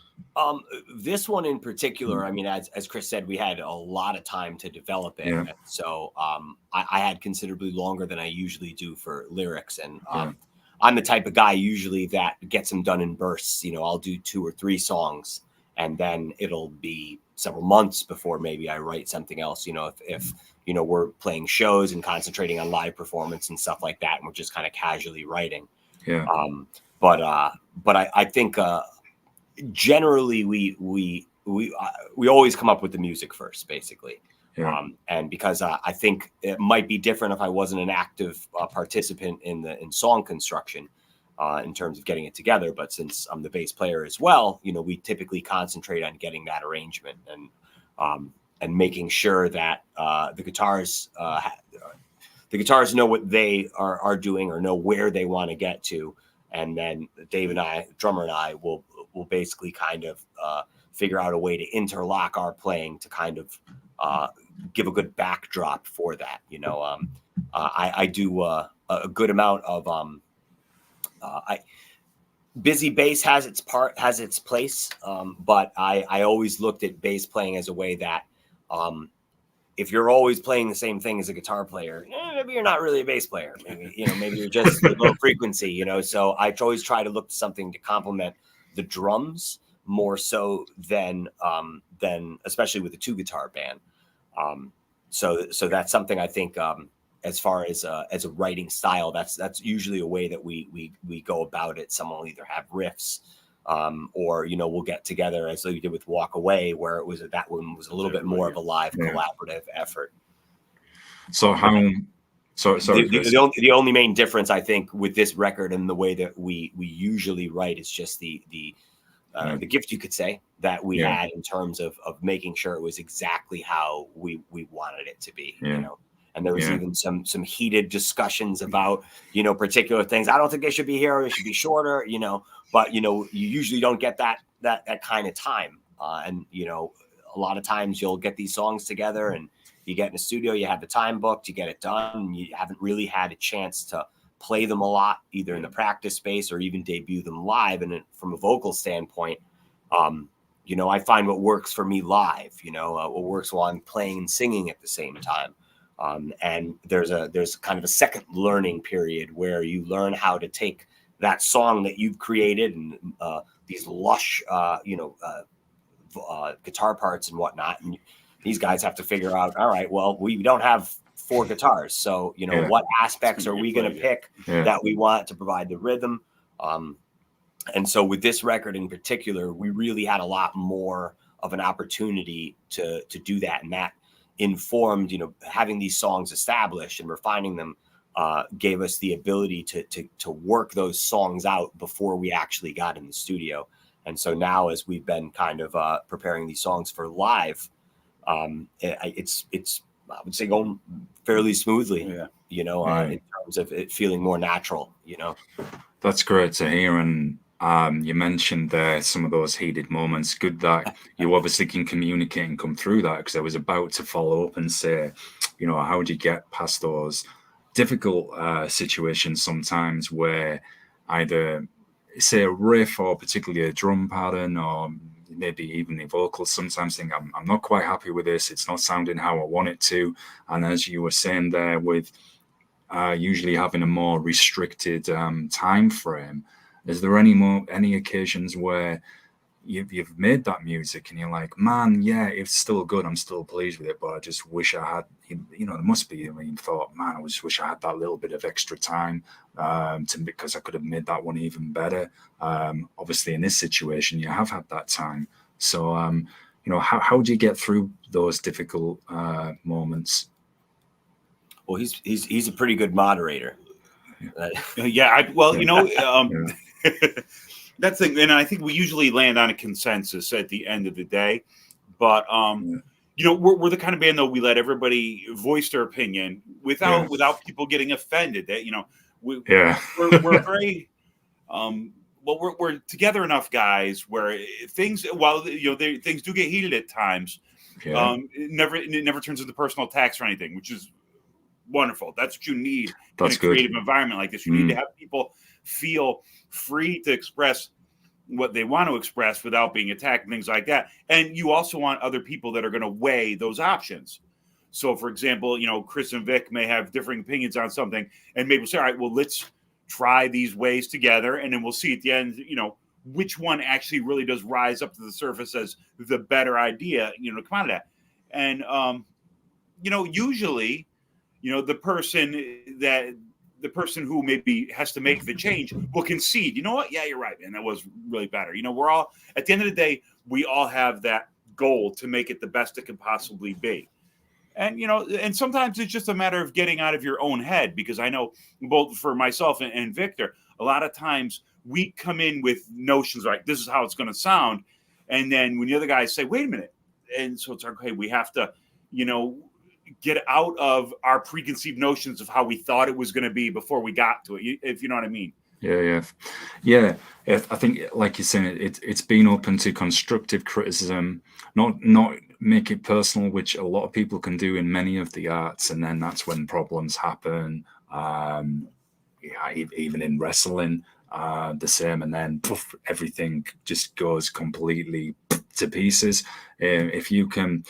This one in particular, I mean, as Chris said, we had a lot of time to develop it. Yeah. So I had considerably longer than I usually do for lyrics. And I'm the type of guy usually that gets them done in bursts. I'll do 2 or 3 songs, and then it'll be several months before maybe I write something else. If we're playing shows and concentrating on live performance and stuff like that, and we're just kind of casually writing. Yeah. But I think generally we always come up with the music first, basically. Yeah. And because I think it might be different if I wasn't an active participant in song construction in terms of getting it together. But since I'm the bass player as well, we typically concentrate on getting that arrangement and making sure that the guitars know what they are doing or know where they want to get to. And then Dave and I, drummer and I, will basically kind of figure out a way to interlock our playing to kind of give a good backdrop for that. I do a good amount of busy bass has its place, but I always looked at bass playing as a way that if you're always playing the same thing as a guitar player, maybe you're not really a bass player. Maybe you're just low frequency. So I always try to look to something to complement the drums more so than especially with a 2-guitar band. So that's something I think as far as a writing style, that's usually a way that we go about it. Some will either have riffs, or we'll get together as we did with Walk Away, where that one was a little bit more of a live collaborative effort. So how? Sorry. The only main difference I think with this record and the way that we usually write is just the gift, you could say, that we had in terms of making sure it was exactly how we wanted it to be. And there was even some heated discussions about particular things. I don't think they should be here, or they should be shorter. But you usually don't get that kind of time. And a lot of times you'll get these songs together and you get in the studio, you have the time booked, you get it done, and you haven't really had a chance to play them a lot, either in the practice space or even debut them live. And from a vocal standpoint, you know, I find what works for me live, you know, what works while I'm playing and singing at the same time. And there's kind of a second learning period where you learn how to take that song that you've created and these lush, guitar parts and whatnot. And these guys have to figure out, all right, well, we don't have 4 guitars. So, you know, what aspects are we going to pick that we want to provide the rhythm? And so with this record in particular, we really had a lot more of an opportunity to do that. And that informed, you know, having these songs established and refining them gave us the ability to work those songs out before we actually got in the studio. And so now, as we've been kind of preparing these songs for live, it's I would say going fairly smoothly, you know, in terms of it feeling more natural, you know. That's great to hear. And you mentioned there some of those heated moments. Good that you obviously can communicate and come through that, because I was about to follow up and say, you know, how do you get past those difficult situations sometimes where either, say, a riff or particularly a drum pattern or maybe even the vocals sometimes think, I'm not quite happy with this. It's not sounding how I want it to. And as you were saying there, with usually having a more restricted time frame, is there any occasions where you've made that music and you're like, man, yeah, it's still good, I'm still pleased with it, but I just wish I had, you know, there must be, I mean, thought, man, I just wish I had that little bit of extra time because I could have made that one even better. Obviously, in this situation, you have had that time. So, you know, how do you get through those difficult moments? Well, he's a pretty good moderator. You know, that's the thing, and I think we usually land on a consensus at the end of the day. But you know, we're the kind of band, though, we let everybody voice their opinion without people getting offended. That, you know, we're very we're together enough guys where things, while you know things do get heated at times, it never turns into personal attacks or anything, which is wonderful. That's what you need in a creative environment like this. You need to have people feel free to express what they want to express without being attacked and things like that. And you also want other people that are going to weigh those options. So, for example, you know, Chris and Vic may have differing opinions on something, and maybe we'll say, all right, well, let's try these ways together, and then we'll see at the end, you know, which one actually really does rise up to the surface as the better idea, you know, to come out of that. And, you know, usually, you know, the person who maybe has to make the change will concede. You know what? Yeah, you're right, man. That was really better. You know, we're all, at the end of the day, we all have that goal to make it the best it can possibly be. And, you know, and sometimes it's just a matter of getting out of your own head, because I know both for myself and Victor, a lot of times we come in with notions like, this is how it's going to sound. And then when the other guys say, wait a minute. And so it's like, okay, we have to, you know, get out of our preconceived notions of how we thought it was going to be before we got to it, if you know what I mean. Yeah. I think, like you're saying, it's been open to constructive criticism, not make it personal, which a lot of people can do in many of the arts, and then that's when problems happen. Even in wrestling, the same, and then poof, everything just goes completely to pieces. If you can,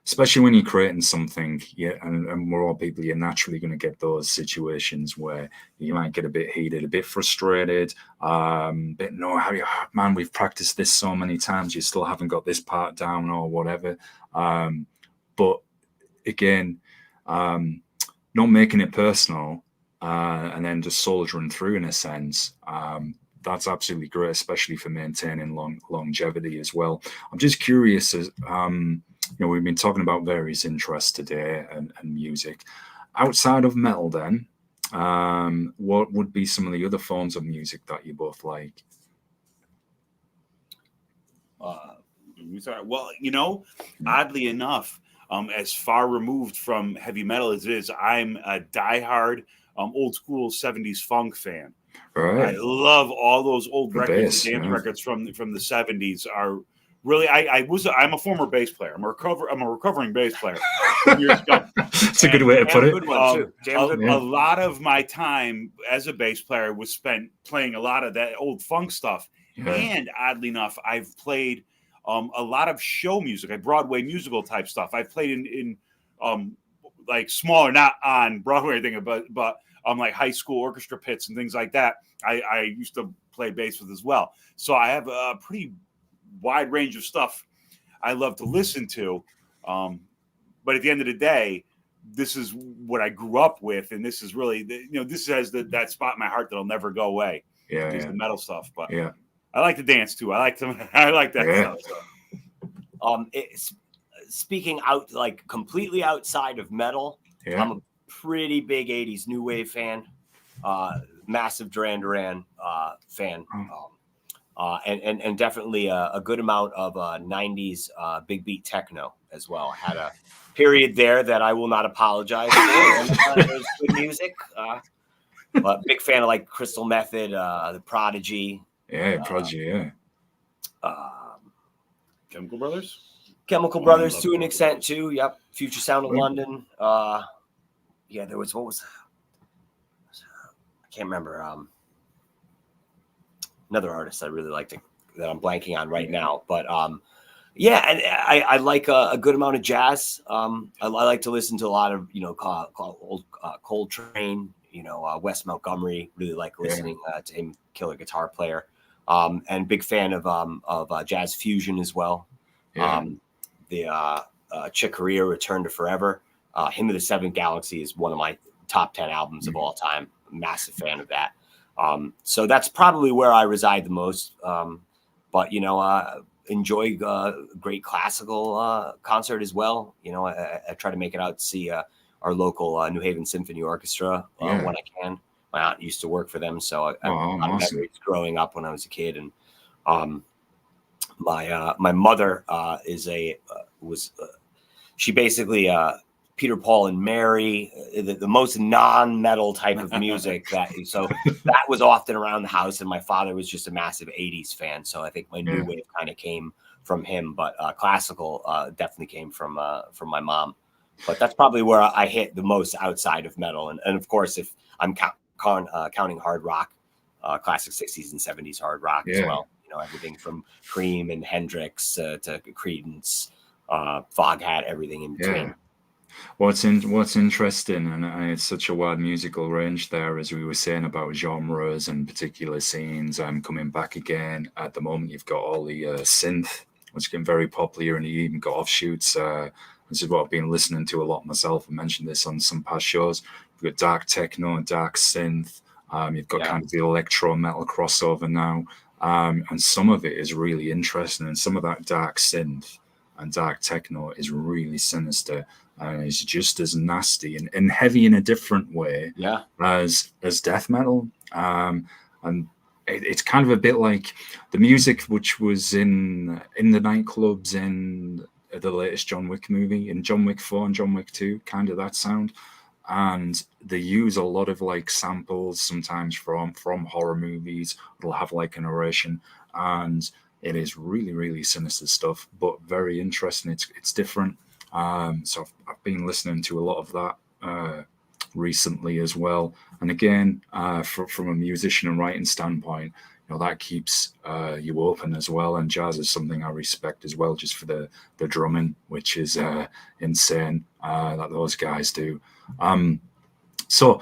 especially when you're creating something, and we're all people, you're naturally going to get those situations where you might get a bit heated, a bit frustrated, man, we've practiced this so many times, you still haven't got this part down or whatever. But again, not making it personal, and then just soldiering through in a sense. That's absolutely great, especially for maintaining longevity as well. I'm just curious, as you know, we've been talking about various interests today and music. Outside of metal, then, what would be some of the other forms of music that you both like? Well, you know, oddly enough, as far removed from heavy metal as it is, I'm a diehard old school 70s funk fan. Right. I love all those old records, dance records from the 70s are really, I'm a former bass player. I'm a recovering bass player. Years ago. It's a good way to put it. Good one too. A lot of my time as a bass player was spent playing a lot of that old funk stuff. Yeah. And oddly enough, I've played a lot of show music, like Broadway musical type stuff. I've played in like smaller, not on Broadway or anything, but like high school orchestra pits and things like that. I used to play bass with as well. So I have a pretty wide range of stuff I love to listen to. But at the end of the day, this is what I grew up with, and this is really, this has that spot in my heart that'll never go away. Yeah, the metal stuff. But yeah, I like to dance too. I like that stuff. Speaking out like completely outside of metal, I'm a pretty big '80s new wave fan, massive Duran Duran fan, and definitely a good amount of '90s big beat techno as well. I had a period there that I will not apologize for. It was good music, but big fan of like Crystal Method, the Prodigy. Yeah, Prodigy. Chemical Brothers. Chemical Brothers to an extent too. Yep. Future Sound of London. There was I can't remember. Another artist I really liked that I'm blanking on right now, but and I like a good amount of jazz. I like to listen to a lot of old Coltrane. Wes Montgomery. Really like listening to him. Killer guitar player. And big fan of jazz fusion as well. Yeah. The Chick Corea, Return to Forever. Hymn of the Seventh Galaxy is one of my top 10 albums of all time. Massive fan of that. So that's probably where I reside the most. But enjoy great classical concert as well. I try to make it out to see our local New Haven Symphony Orchestra when I can. My aunt used to work for them, so I remember growing up when I was a kid. And my mother she basically Peter, Paul, and Mary, the most non-metal type of music so that was often around the house. And my father was just a massive '80s fan, so I think my new wave kind of came from him, but classical definitely came from my mom. But that's probably where I hit the most outside of metal, and of course, if I'm counting hard rock, classic '60s and '70s hard rock as well. Everything from Cream and Hendrix to Creedence, Foghat, everything in between. What's interesting, and it's such a wide musical range there, as we were saying about genres and particular scenes. I'm coming back again. At the moment, you've got all the synth, which is getting very popular, and you even got offshoots. This is what I've been listening to a lot myself. I mentioned this on some past shows. You've got dark techno and dark synth. You've got kind of the electro metal crossover now. And some of it is really interesting. And some of that dark synth and dark techno is really sinister. And it's just as nasty and heavy in a different way as death metal. And it's kind of a bit like the music which was in the nightclubs in the latest John Wick movie, in John Wick 4 and John Wick 2, kind of that sound. And they use a lot of like samples sometimes from horror movies. It'll have like a narration, and it is really, really sinister stuff, but very interesting. It's different. So I've been listening to a lot of that recently as well. And again, from a musician and writing standpoint, that keeps you open as well. And jazz is something I respect as well, just for the drumming, which is insane that those guys do. So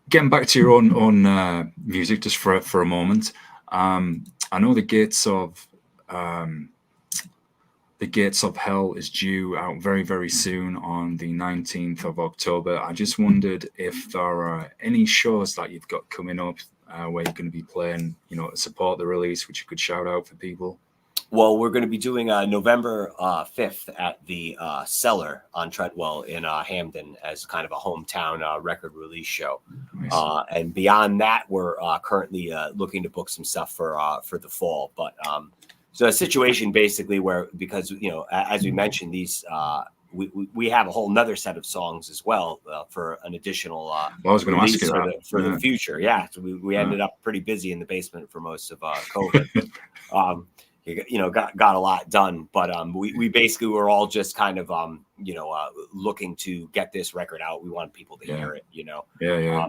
getting back to your own music just for a moment, I know the Gates of Hell is due out very, very soon on the 19th of October. I just wondered if there are any shows that you've got coming up where you're going to be playing, to support the release, which you could shout out for people. Well, we're going to be doing November 5th at the Cellar on Treadwell in Hamden as kind of a hometown record release show. Nice. And beyond that, we're currently looking to book some stuff for the fall. But so a situation basically where, because, as we mentioned, these we have a whole nother set of songs as well for an additional I was going to ask you that. For the future. Yeah. So we ended up pretty busy in the basement for most of COVID. got a lot done. But we basically were all just kind of looking to get this record out. We want people to hear it,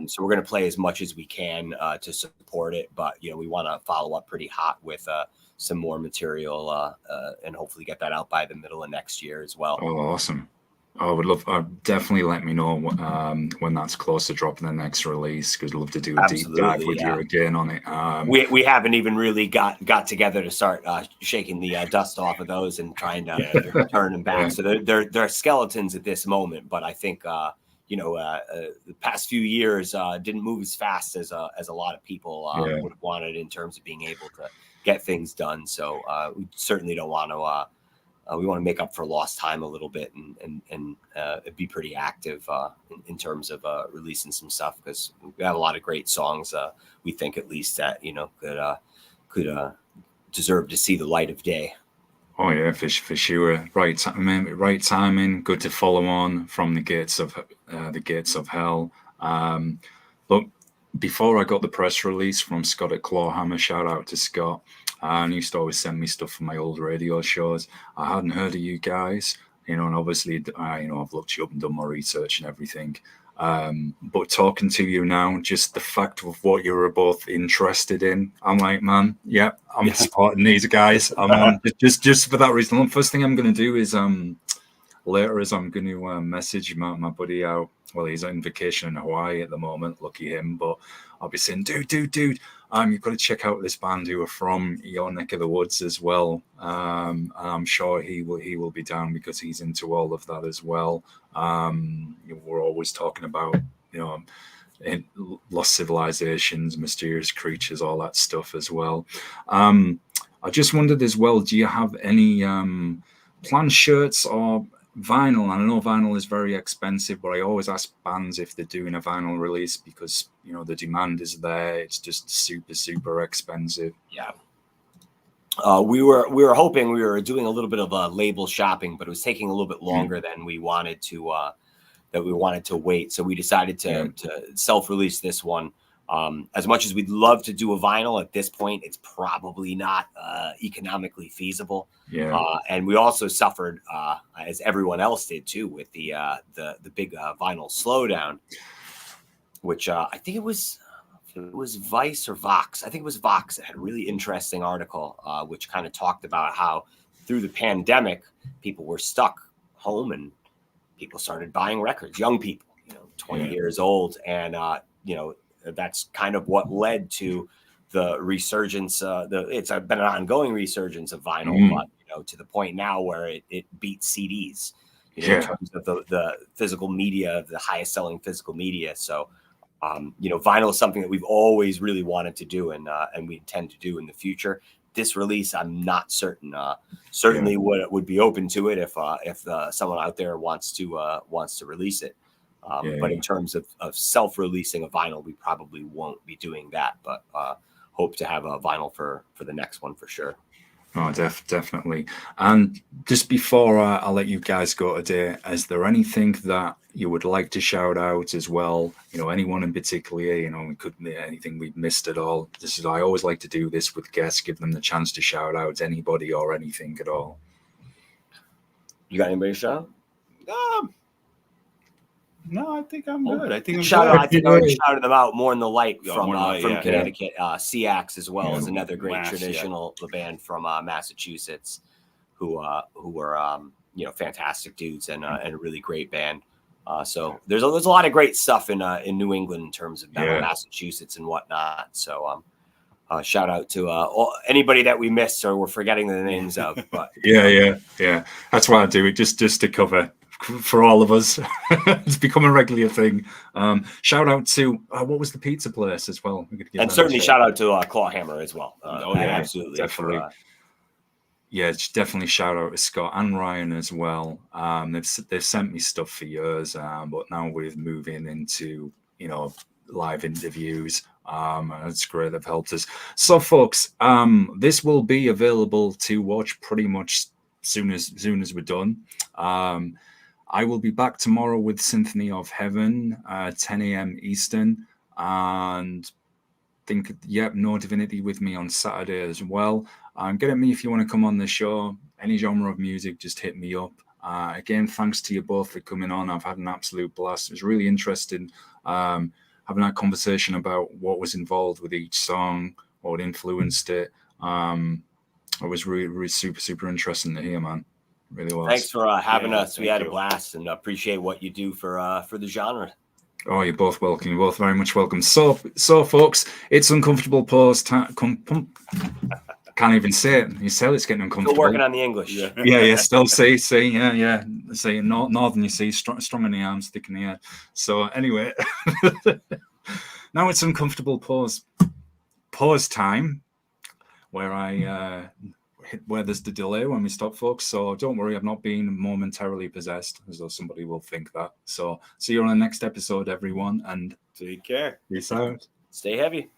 so we're going to play as much as we can to support it, but we want to follow up pretty hot with some more material and hopefully get that out by the middle of next year as well. Oh, awesome. I would love, definitely let me know when that's close to dropping the next release, because I'd love to do a deep dive with you again on it. We haven't even really got together to start shaking the dust off of those and trying to turn them back. So they're skeletons at this moment, but I think the past few years didn't move as fast as a lot of people would have wanted in terms of being able to get things done. So we certainly don't want to. We want to make up for lost time a little bit and be pretty active in terms of releasing some stuff, because we have a lot of great songs. We think at least that could deserve to see the light of day. Oh yeah, for sure. Right timing. Good to follow on from the gates of hell. Look, before I got the press release from Scott at Clawhammer, shout out to Scott. And he used to always send me stuff from my old radio shows. I hadn't heard of you guys, and obviously, I've looked you up and done my research and everything. But talking to you now, just the fact of what you were both interested in, I'm like, man, I'm supporting these guys. I'm just for that reason. The first thing I'm going to do is later is I'm going to message my buddy out. Well, he's on vacation in Hawaii at the moment. Lucky him. But I'll be saying, dude, you've got to check out this band who are from your neck of the woods as well. And I'm sure he will be down, because he's into all of that as well. We're always talking about, lost civilizations, mysterious creatures, all that stuff as well. I just wondered as well, do you have any planned shirts or vinyl? I know vinyl is very expensive, but I always ask bands if they're doing a vinyl release, because the demand is there. It's just super expensive. We were hoping, we were doing a little bit of label shopping, but it was taking a little bit longer than we wanted to wait. So we decided to self-release this one. As much as we'd love to do a vinyl, at this point, it's probably not economically feasible. And we also suffered, as everyone else did too, with the big vinyl slowdown, which I think it was Vice or Vox. I think it was Vox that had a really interesting article, which kind of talked about how through the pandemic, people were stuck home and people started buying records. Young people, 20 years old, and that's kind of what led to the resurgence. It's been an ongoing resurgence of vinyl, but to the point now where it beats CDs in terms of the physical media, the highest selling physical media. So, vinyl is something that we've always really wanted to do, and we intend to do in the future. This release, I'm not certain. Certainly would be open to it if someone out there wants to release it. But in terms of self-releasing a vinyl, we probably won't be doing that, but hope to have a vinyl for the next one for sure. Oh, definitely. And just before I'll let you guys go today, is there anything that you would like to shout out as well? Anyone in particular, we couldn't anything we've missed at all. I always like to do this with guests, give them the chance to shout out anybody or anything at all. You got anybody to shout out? No, I think I'm good. I think I already shouted them out. More in the Light from Connecticut. Seax as well is another great traditional band from Massachusetts, who were fantastic dudes and a really great band. So there's a lot of great stuff in New England in terms of Massachusetts and whatnot. So shout out to anybody that we missed or we're forgetting the names of. But yeah. That's why I do it, just to cover for all of us. It's become a regular thing. Shout out to what was the pizza place as well, and certainly shout out to Clawhammer as well. Absolutely, definitely. Definitely shout out to Scott and Ryan as well. They've sent me stuff for years, but now we're moving into live interviews. It's great, they've helped us. So folks, this will be available to watch pretty much soon as we're done. I will be back tomorrow with Symphony of Heaven, 10 a.m. Eastern, and No Divinity with me on Saturday as well. Get at me if you want to come on the show. Any genre of music, just hit me up. Again, thanks to you both for coming on. I've had an absolute blast. It was really interesting having that conversation about what was involved with each song, what influenced it. It was really, really super interesting to hear, man. It really was. Thanks for having us. We had a blast, and appreciate what you do for the genre. Oh, you're both welcome. You're both very much welcome. So folks, it's uncomfortable pause. Can't even say it. You say it's getting uncomfortable. Still working on the English. Yeah. Still see. Yeah. See, northern. You see, strong in the arms, thick in the head. So anyway, now it's uncomfortable pause time, where where there's the delay when we stop, folks. So don't worry, I've not been momentarily possessed, as though somebody will think that. So see you on the next episode, everyone, and take care. Peace out. Stay heavy.